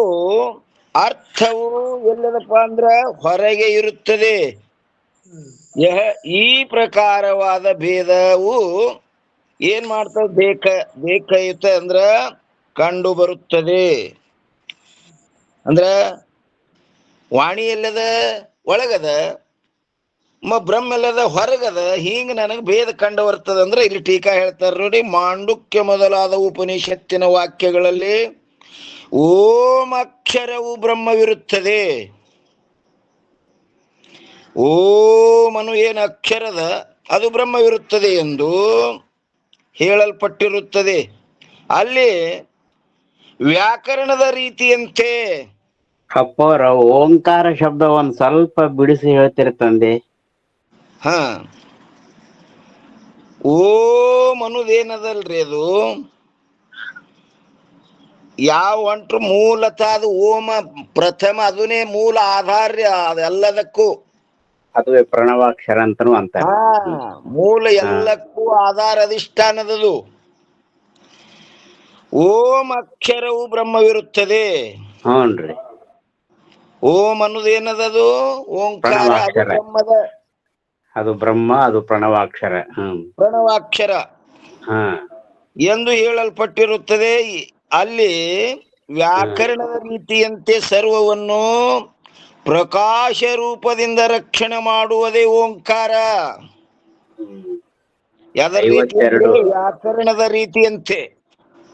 ಅರ್ಥವು ಎಲ್ಲದಪ್ಪ ಅಂದ್ರ ಹೊರಗೆ ಇರುತ್ತದೆ. ಈ ಪ್ರಕಾರವಾದ ಭೇದವು ಏನ್ ಮಾಡ್ತದೆ? ಬೇಕೈತೆ ಅಂದ್ರ ಕಂಡು ಬರುತ್ತದೆ. ಅಂದ್ರ ವಾಣಿ ಎಲ್ಲದ? ಒಳಗದ. ಬ್ರಹ್ಮ ಎಲ್ಲದ? ಹೊರಗದ. ಹಿಂಗ ನನಗೆ ಭೇದ ಕಂಡು ಬರ್ತದ ಅಂದ್ರೆ ಇಲ್ಲಿ ಟೀಕಾ ಹೇಳ್ತಾರ ನೋಡಿ. ಮಾಂಡುಕ್ಯ ಮೊದಲಾದ ಉಪನಿಷತ್ತಿನ ವಾಕ್ಯಗಳಲ್ಲಿ ಓಂ ಅಕ್ಷರವು ಬ್ರಹ್ಮವಿರುತ್ತದೆ. ಓಮನು ಏನು ಅಕ್ಷರದ ಅದು ಬ್ರಹ್ಮವಿರುತ್ತದೆ ಎಂದು ಹೇಳಲ್ಪಟ್ಟಿರುತ್ತದೆ. ಅಲ್ಲಿ ವ್ಯಾಕರಣದ ರೀತಿಯಂತೆ ಅಪ್ಪವ್ರ ಓಂಕಾರ ಶಬ್ದ ಒಂದ್ ಸ್ವಲ್ಪ ಬಿಡಿಸಿ ಹೇಳ್ತಿರಿ ತಂದೆ. ಹ ಓಂ ಅನ್ನೋದೇನದಲ್ರಿ, ಅದು ಯಾವ ಹೊಂಟ್ರು ಮೂಲತಃ ಅದು ಓಮ ಪ್ರಥಮ, ಅದನ್ನೇ ಮೂಲ ಆಧಾರ್ಯ ಅದೆಲ್ಲದಕ್ಕೂ. ಅದುವೇ ಪ್ರಣವಾಕ್ಷರ ಅಂತನೂ ಅಂತಾರೆ. ಹಾ ಮೂಲ ಹಾ ಎಲ್ಲಕ್ಕೂ ಆಧಾರ ಅಧಿಷ್ಠಾನದದು. ಓಂ ಅಕ್ಷರವು ಬ್ರಹ್ಮವಿರುತ್ತದೆ. ಹ್ಞೂನ್ರಿ. ಓಂ ಅನ್ನೋದೇನದದು? ಓಂಕಾರ. ಅದು ಪ್ರಣವಾಕ್ಷರ, ಬ್ರಹ್ಮದ, ಅದು ಬ್ರಹ್ಮ, ಅದು ಪ್ರಣವಾಕ್ಷರ. ಪ್ರಣವಾಕ್ಷರ ಹಾ ಎಂದು ಹೇಳಲ್ಪಟ್ಟಿರುತ್ತದೆ. ಅಲ್ಲಿ ವ್ಯಾಕರಣದ ರೀತಿಯಂತೆ ಸರ್ವವನ್ನು ಪ್ರಕಾಶ ರೂಪದಿಂದ ರಕ್ಷಣೆ ಮಾಡುವುದೇ ಓಂಕಾರ. ಅದರ ರೀತಿಯಂತೆ? 52. ವ್ಯಾಕರಣದ ರೀತಿಯಂತೆ.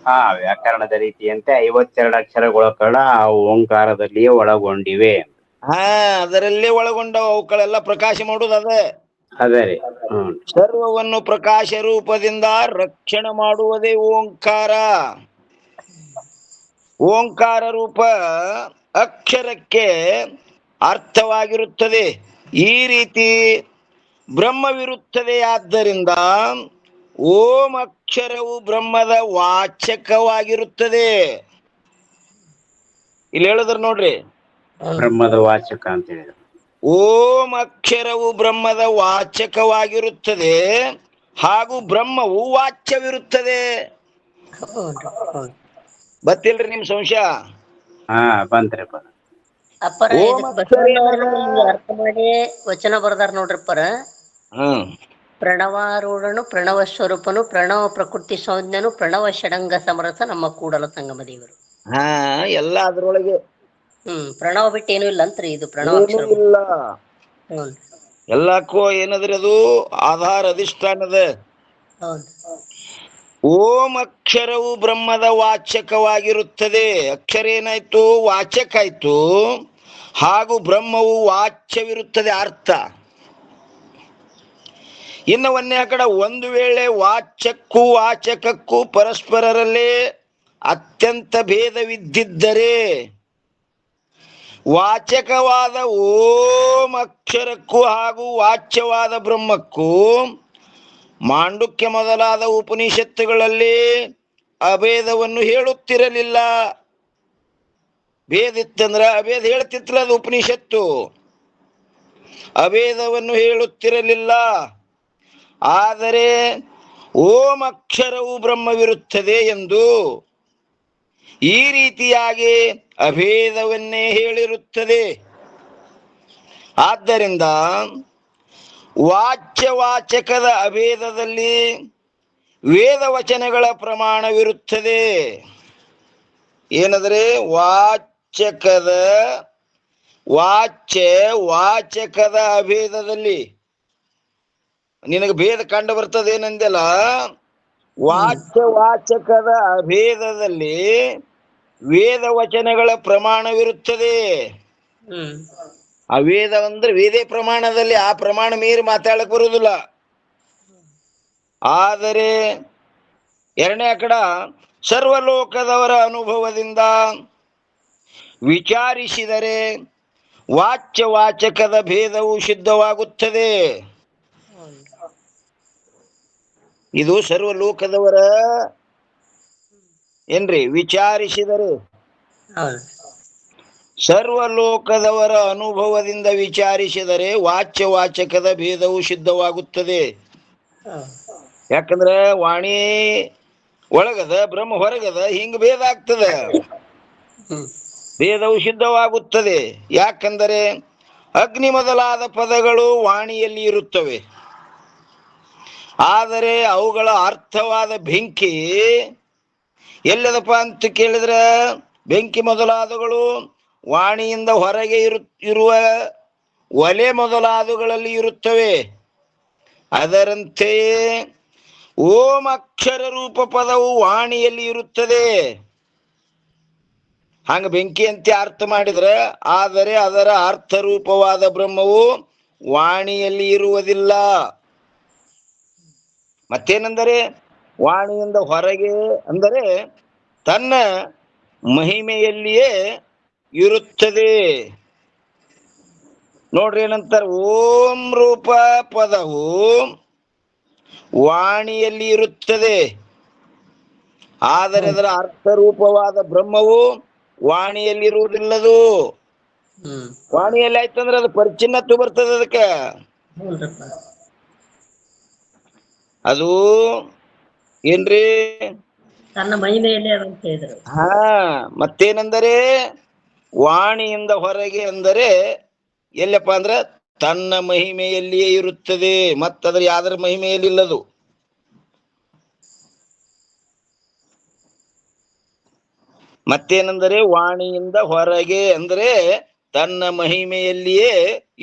ಹಾ ವ್ಯಾಕರಣದ ರೀತಿಯಂತೆ 52 ಅಕ್ಷರಗಳ ಕಡ ಆ ಓಂಕಾರದಲ್ಲಿಯೇ ಒಳಗೊಂಡಿವೆ. ಹಾ ಅದರಲ್ಲೇ ಒಳಗೊಂಡವ. ಅವುಗಳೆಲ್ಲ ಪ್ರಕಾಶ ಮಾಡುವುದು ಅದೇ. ಅದೇ ರೀ. ಸರ್ವವನ್ನು ಪ್ರಕಾಶ ರೂಪದಿಂದ ರಕ್ಷಣೆ ಮಾಡುವುದೇ ಓಂಕಾರ. ಓಂಕಾರ ರೂಪ ಅಕ್ಷರಕ್ಕೆ ಅರ್ಥವಾಗಿರುತ್ತದೆ. ಈ ರೀತಿ ಬ್ರಹ್ಮವಿರುತ್ತದೆ. ಆದ್ದರಿಂದ ಓಂ ಅಕ್ಷರವು ಬ್ರಹ್ಮದ ವಾಚಕವಾಗಿರುತ್ತದೆ. ಇಲ್ಲಿ ಹೇಳಿದ್ರ ನೋಡ್ರಿ, ಬ್ರಹ್ಮದ ವಾಚಕ ಅಂತ ಹೇಳಿದ್ರು. ಓಂ ಅಕ್ಷರವು ಬ್ರಹ್ಮದ ವಾಚಕವಾಗಿರುತ್ತದೆ, ಹಾಗೂ ಬ್ರಹ್ಮವು ವಾಚ್ಯವಿರುತ್ತದೆ. ಬತ್ತಿಲ್ರಿ ನಿಮ್ ಸಂಶಯ? ಹಾ ಬಂದ್ರಿಪ್ಪ. ಅಪ್ಪರ ಓಂ ಇದಕ್ ಅಕ್ಷರ ಬಸವಣ್ಣವರು ಏನದ? ಹಿಂಗ ಅರ್ಥ ಮಾಡಿ ವಚನ ಬರ್ದಾರ ನೋಡ್ರಿಪ್ಪರ. ಹ್ಮ್ ಪ್ರಣವಾರೂಢನು, ಪ್ರಣವ ಸ್ವರೂಪನು, ಪ್ರಣವ ಪ್ರಕೃತಿ ಸಂಜ್ಞನು, ಪ್ರಣವ ಷಡಂಗ ಸಮರಸ ನಮ್ಮ ಕೂಡಲ ಸಂಗಮ ದೇವರು. ಹಾ ಎಲ್ಲ ಅದ್ರೊಳಗೆ. ಪ್ರಣವ ಬಿಟ್ಟು ಏನು ಇಲ್ಲ ಅಂತ್ರಿ. ಇದು ಪ್ರಣವ ಏನೂ ಅಕ್ಷರ. ಇಲ್ಲ. ಎಲ್ಲಕ್ಕೂ ಏನದ್ರಿ? ಅದು ಆಧಾರ ಅಧಿಷ್ಠಾನದ. ಓಂ ಅಕ್ಷರವು ಬ್ರಹ್ಮದ ವಾಚಕವಾಗಿರುತ್ತದೆ. ಅಕ್ಷರ ಏನಾಯ್ತು? ವಾಚಕ ಆಯ್ತು. ಹಾಗೂ ಬ್ರಹ್ಮವು ವಾಚ್ಯವಿರುತ್ತದೆ, ಅರ್ಥ. ಇನ್ನು ಒಂದೇ ಕಡೆ, ಒಂದು ವೇಳೆ ವಾಚಕ್ಕೂ ವಾಚಕಕ್ಕೂ ಪರಸ್ಪರರಲ್ಲೇ ಅತ್ಯಂತ ಭೇದವಿದ್ದಿದ್ದರೆ ವಾಚಕವಾದ ಓಂ ಅಕ್ಷರಕ್ಕೂ ಹಾಗೂ ವಾಚ್ಯವಾದ ಬ್ರಹ್ಮಕ್ಕೂ ಮಾಂಡುಕ್ಯ ಮೊದಲಾದ ಉಪನಿಷತ್ತುಗಳಲ್ಲಿ ಅಭೇದವನ್ನು ಹೇಳುತ್ತಿರಲಿಲ್ಲ. ಭೇದ ಇತ್ತಂದ್ರ ಅಭೇದ ಹೇಳ್ತಿತ್ತಲ್ಲ, ಅದು ಉಪನಿಷತ್ತು. ಅಭೇದವನ್ನು ಹೇಳುತ್ತಿರಲಿಲ್ಲ. ಆದರೆ ಓಂ ಅಕ್ಷರವು ಬ್ರಹ್ಮವಿರುತ್ತದೆ ಎಂದು ಈ ರೀತಿಯಾಗಿ ಅಭೇದವನ್ನೇ ಹೇಳಿರುತ್ತದೆ. ಆದ್ದರಿಂದ ವಾಚ್ಯವಾಚಕದ ಅಭೇದದಲ್ಲಿ ವೇದವಚನಗಳ ಪ್ರಮಾಣವಿರುತ್ತದೆ. ಏನಂದ್ರೆ ವಾಚಕದ ವಾಚಕದ ಅಭೇದದಲ್ಲಿ ನಿನಗೆ ಭೇದ ಕಂಡು ಬರ್ತದೆ ಏನಂದೆಲ್ಲ, ವಾಚಕದ ಅಭೇದದಲ್ಲಿ ವೇದವಚನಗಳ ಪ್ರಮಾಣವಿರುತ್ತದೆ. ಅವೇದ ಅಂದ್ರೆ ವೇದೇ ಪ್ರಮಾಣದಲ್ಲಿ, ಆ ಪ್ರಮಾಣ ಮೀರಿ ಮಾತಾಡಕ್ ಬರುವುದಿಲ್ಲ. ಆದರೆ ಎರಡನೇ ಕಡ ಸರ್ವಲೋಕದವರ ಅನುಭವದಿಂದ ವಿಚಾರಿಸಿದರೆ ವಾಚ್ಯವಾಚಕದ ಭೇದವು ಸಿದ್ಧವಾಗುತ್ತದೆ. ಇದು ಸರ್ವಲೋಕದವರ ಏನ್ರಿ ವಿಚಾರಿಸಿದರೆ, ಸರ್ವಲೋಕದವರ ಅನುಭವದಿಂದ ವಿಚಾರಿಸಿದರೆ ವಾಚ್ಯವಾಚಕದ ಭೇದವು ಸಿದ್ಧವಾಗುತ್ತದೆ. ಯಾಕಂದ್ರೆ ವಾಣಿ ಒಳಗದ ಬ್ರಹ್ಮ ಹೊರಗದ, ಹಿಂಗ ಭೇದ ಆಗ್ತದ, ಭೇದವು ಸಿದ್ಧವಾಗುತ್ತದೆ. ಯಾಕಂದರೆ ಅಗ್ನಿ ಮೊದಲಾದ ಪದಗಳು ವಾಣಿಯಲ್ಲಿ ಇರುತ್ತವೆ. ಆದರೆ ಅವುಗಳ ಅರ್ಥವಾದ ಬೆಂಕಿ ಎಲ್ಲದಪ್ಪ ಅಂತ ಕೇಳಿದ್ರೆ, ಬೆಂಕಿ ಮೊದಲಾದಗಳು ವಾಣಿಯಿಂದ ಹೊರಗೆ ಇರುವ ಒಲೆ ಮೊದಲಾದಗಳಲ್ಲಿ ಇರುತ್ತವೆ. ಅದರಂತೆಯೇ ಓಂ ಅಕ್ಷರ ರೂಪ ಪದವು ವಾಣಿಯಲ್ಲಿ ಇರುತ್ತದೆ. ಹಂಗ ಬೆಂಕಿ ಅಂತ ಅರ್ಥ ಮಾಡಿದ್ರೆ, ಆದರೆ ಅದರ ಅರ್ಥರೂಪವಾದ ಬ್ರಹ್ಮವು ವಾಣಿಯಲ್ಲಿ ಇರುವುದಿಲ್ಲ. ಮತ್ತೇನೆಂದರೆ ವಾಣಿಯಿಂದ ಹೊರಗೆ ಅಂದರೆ ತನ್ನ ಮಹಿಮೆಯಲ್ಲಿಯೇ ಇರುತ್ತದೆ. ನೋಡ್ರಿ ಏನಂತಾರೆ, ಓಂ ರೂಪ ಪದವು ವಾಣಿಯಲ್ಲಿ ಇರುತ್ತದೆ, ಆದರೆ ಅದರ ಅರ್ಥರೂಪವಾದ ಬ್ರಹ್ಮವು ವಾಣಿಯಲ್ಲಿ ಇರುವುದಿಲ್ಲದು. ವಾಣಿಯಲ್ಲಿ ಆಯ್ತಂದ್ರೆ ಅದು ಪರಿಚಿನ್ನತ್ತು ಬರ್ತದೆ. ಅದಕ್ಕೆ ಅದು ಏನ್ರಿ ತನ್ನ ಮಹಿಮೆಯಲ್ಲಿ ಅದಂತ ಹೇಳಿದ್ರು. ಮತ್ತೇನೆಂದರೆ ವಾಣಿಯಿಂದ ಹೊರಗೆ ಅಂದರೆ ಎಲ್ಲಪ್ಪ ಅಂದ್ರೆ ತನ್ನ ಮಹಿಮೆಯಲ್ಲಿಯೇ ಇರುತ್ತದೆ, ಮತ್ತದ್ರ ಯಾವ್ದ್ರ ಮಹಿಮೆಯಲ್ಲಿ ಇಲ್ಲದು. ಮತ್ತೇನೆಂದರೆ ವಾಣಿಯಿಂದ ಹೊರಗೆ ಅಂದರೆ ತನ್ನ ಮಹಿಮೆಯಲ್ಲಿಯೇ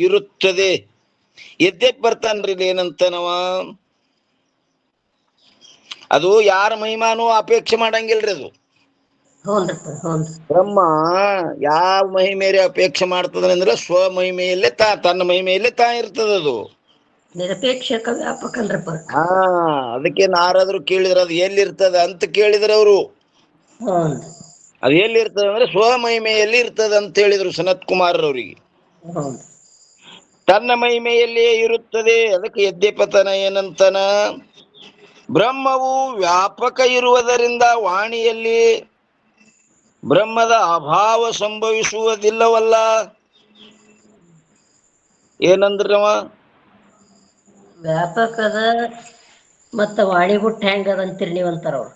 ಇರುತ್ತದೆ. ಎದ್ದೆಕ್ ಬರ್ತಾನ್ರಿ ಏನಂತ ನಾವ, ಅದು ಯಾರ ಮಹಿಮಾನು ಅಪೇಕ್ಷೆ ಮಾಡಂಗಿಲ್ರಿ. ಅದು ಬ್ರಹ್ಮ ಯಾವ ಮಹಿಮೆಯಲ್ಲಿ ಅಪೇಕ್ಷೆ ಮಾಡ್ತದ ಅಂದ್ರೆ ಸ್ವಮಹಿಮೆಯಲ್ಲೇ ತನ್ನ ಮಹಿಮೆಯಲ್ಲೇ ಇರ್ತದದು. ನಿರಪೇಕ್ಷಕ ವ್ಯಾಪಕ ಅಲ್ರಪ್ಪ. ಅದಕ್ಕೆ ನಾರಾದ್ರು ಕೇಳಿದ್ರ ಅದು ಎಲ್ಲಿರ್ತದ ಅಂತ ಕೇಳಿದ್ರ ಅವರು, ಅದು ಎಲ್ಲಿರ್ತದ ಅಂದ್ರೆ ಸ್ವಮಹಿಮೆಯಲ್ಲಿ ಇರ್ತದ ಅಂತ ಹೇಳಿದ್ರು ಸನತ್ ಕುಮಾರರವರಿಗೆ. ತನ್ನ ಮಹಿಮೆಯಲ್ಲಿಯೇ ಇರುತ್ತದೆ. ಅದಕ್ಕೆ ಯದ್ಯಪತನ ಏನಂತನ, ಬ್ರಹ್ಮವು ವ್ಯಾಪಕ ಇರುವುದರಿಂದ ವಾಣಿಯಲ್ಲಿ ಬ್ರಹ್ಮದ ಅಭಾವ ಸಂಭವಿಸುವುದಿಲ್ಲವಲ್ಲ. ಏನಂದ್ರವ, ವ್ಯಾಪಕದ ಮತ್ತ ವಾಣಿ ಬಿಟ್ಟು ಹೆಂಗ ಅದಂತೀರಿ ನೀವಂತಾರ ಅವ್ರು.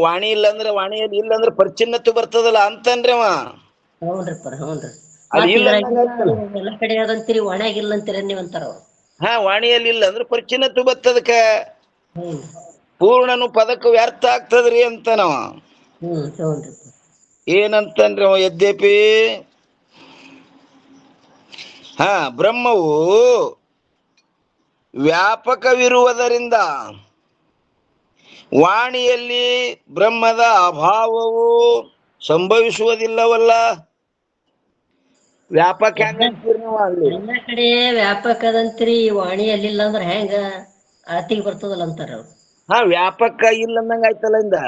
ವಾಣಿ ಇಲ್ಲ ಅಂದ್ರೆ ವಾಣಿಯಲ್ಲಿ ಇಲ್ಲ ಅಂದ್ರೆ ಪರಿಚಿನ್ನತ್ತು ಬರ್ತದಲ್ಲ ಅಂತನ್ರಿ ಅವ. ಎಲ್ಲ ಕಡೆ ಅದಂತೀರಿ, ವಾಣಿಯಾಗಿಲ್ಲ ಅಂತೀರಿ ನೀವಂತಾರ ಅವ್ರು. ವಾಣಿಯಲ್ಲಿ ಇಲ್ಲ ಅಂದ್ರೆ ಪರಿಚಿನ್ನತ್ತು ಬರ್ತದಕ್ಕ. ಪೂರ್ಣನು ಪದಕ್ಕೆ ವ್ಯರ್ಥ ಆಗ್ತದ್ರಿ ಅಂತ ನಾವ. ಏನಂತನ್ರಿ ಅವ ಯದ್ಯಪಿ ಬ್ರಹ್ಮವು ವ್ಯಾಪಕವಿರುವುದರಿಂದ ವಾಣಿಯಲ್ಲಿ ಬ್ರಹ್ಮದ ಅಭಾವವು ಸಂಭವಿಸುವುದಿಲ್ಲವಲ್ಲ. ವ್ಯಾಪಕ ಎಲ್ಲ ಕಡೆ ವ್ಯಾಪಕದಂತ್ರಿ, ವಾಣಿಯಲ್ಲಿಲ್ಲ ಅಂದ್ರೆ ಹೆಂಗ ಆತಿಗೆ ಬರ್ತದಲ್ಲ ಅಂತಾರ ಅವ್ರು. ವ್ಯಾಪಕ ಇಲ್ಲ ಅಂದಂಗ ಆಯ್ತಲ್ಲ ಇಂದ.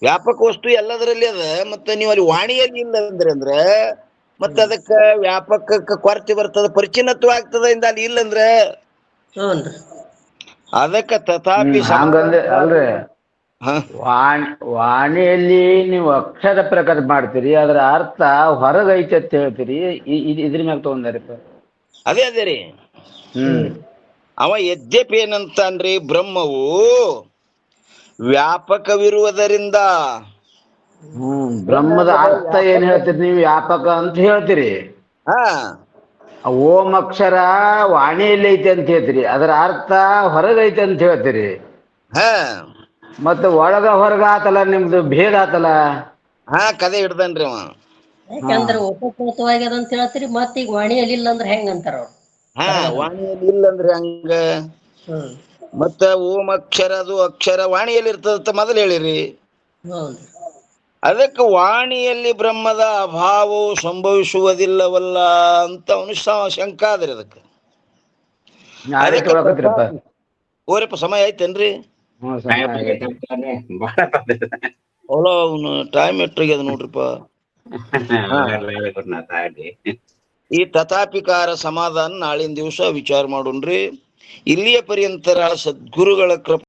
ವ್ಯಾಪಕ ವಸ್ತು ಎಲ್ಲದರಲ್ಲಿ ಅದ, ಮತ್ತೆ ನೀವು ಅಲ್ಲಿ ವಾಣಿಯಲ್ಲಿ ಇಲ್ಲ ಅಂದ್ರೆ ಮತ್ತೆ ಅದಕ್ಕ ವ್ಯಾಪಕಕ್ಕ ಕೊರತೆ ಬರ್ತದ, ಪರಿಚಿನ್ನತ್ವ ಆಗ್ತದ ಇಂದ ಅಲ್ಲಿ ಇಲ್ಲಂದ್ರೆ. ಅದಕ್ಕ ತಥಾಪಿ ಅಲ್ರಿ ಹಾ ವಾಣಿಯಲ್ಲಿ ನೀವು ಅಕ್ಷರ ಪ್ರಕಾರ ಮಾಡ್ತೀರಿ, ಅದರ ಅರ್ಥ ಹೊರಗೈತೆ ಅಂತ ಹೇಳ್ತೀರಿ. ಇದ್ರ ಮ್ಯಾಗ ತಗೊಂಡಾರಿಪ್ಪ. ಅದೇ ರೀ. ಅವ ಯದ್ಯಪಿ ಏನಂತಾನ್ರಿ, ಬ್ರಹ್ಮವು ವ್ಯಾಪಕವಿರುವುದರಿಂದ. ಬ್ರಹ್ಮದ ಅರ್ಥ ಏನ್ ಹೇಳ್ತೀರಿ ನೀವು? ವ್ಯಾಪಕ ಅಂತ ಹೇಳ್ತೀರಿ. ಹಾ ಓಂ ಅಕ್ಷರ ವಾಣಿಯಲ್ಲಿ ಐತೆ ಅಂತ ಹೇಳ್ತೀರಿ, ಅದರ ಅರ್ಥ ಹೊರಗೈತೆ ಅಂತ ಹೇಳ್ತೀರಿ. ಹಾ ಮತ್ತೆ ಒಳಗ ಹೊರಗ ಆತಲ್ಲ, ನಿಮ್ದು ಭೇದ ಆತಲ್ಲ. ಹಾ ಕದೆ ಹಿಡ್ದನ್ರಿ ಅವ. ಯಾಕಂದ್ರೆ ಉಪಕೃತವಾಗ್ಯದ ಅಂತ ಹೇಳ್ತೀರಿ, ಮತ್ತ ಈಗ ವಾಣಿಯಲ್ಲಿ ಇಲ್ಲ ಅಂದ್ರೆ ಹೆಂಗ ಅಂತಾರ ಅವ್ರು. ಹಾ ವಾಣಿಯಲ್ಲಿ ಇಲ್ಲಂದ್ರೆ ಹಂಗ. ಮತ್ತ ಓಂ ಅಕ್ಷರ ಅದು ಅಕ್ಷರ ವಾಣಿಯಲ್ಲಿ ಇರ್ತದಂತ ಮೊದಲು ಹೇಳಿರಿ. ಅದಕ್ಕೆ ವಾಣಿಯಲ್ಲಿ ಬ್ರಹ್ಮದ ಅಭಾವವು ಸಂಭವಿಸುವುದಿಲ್ಲವಲ್ಲ ಅಂತ ಅವನು ಶಂಕ ಆದ್ರಿ. ಅದಕ್ಕೆ ಓರಪ್ಪ ಸಮಯ ಆಯ್ತೇನ್ರಿ? ಅವಳ ಅವನು ಟೈಮ್ ಎಷ್ಟಾಗ್ಯದ ನೋಡ್ರಿಪ್ಪ. ಈ ತಥಾಪಿಕಾರ ಸಮಾಧಾನ ನಾಳಿನ ದಿವಸ ವಿಚಾರ ಮಾಡೋಣ್ರಿ. ಇಲ್ಲಿಯ ಪರ್ಯಂತರ ಸದ್ಗುರುಗಳ ಕೃಪೆ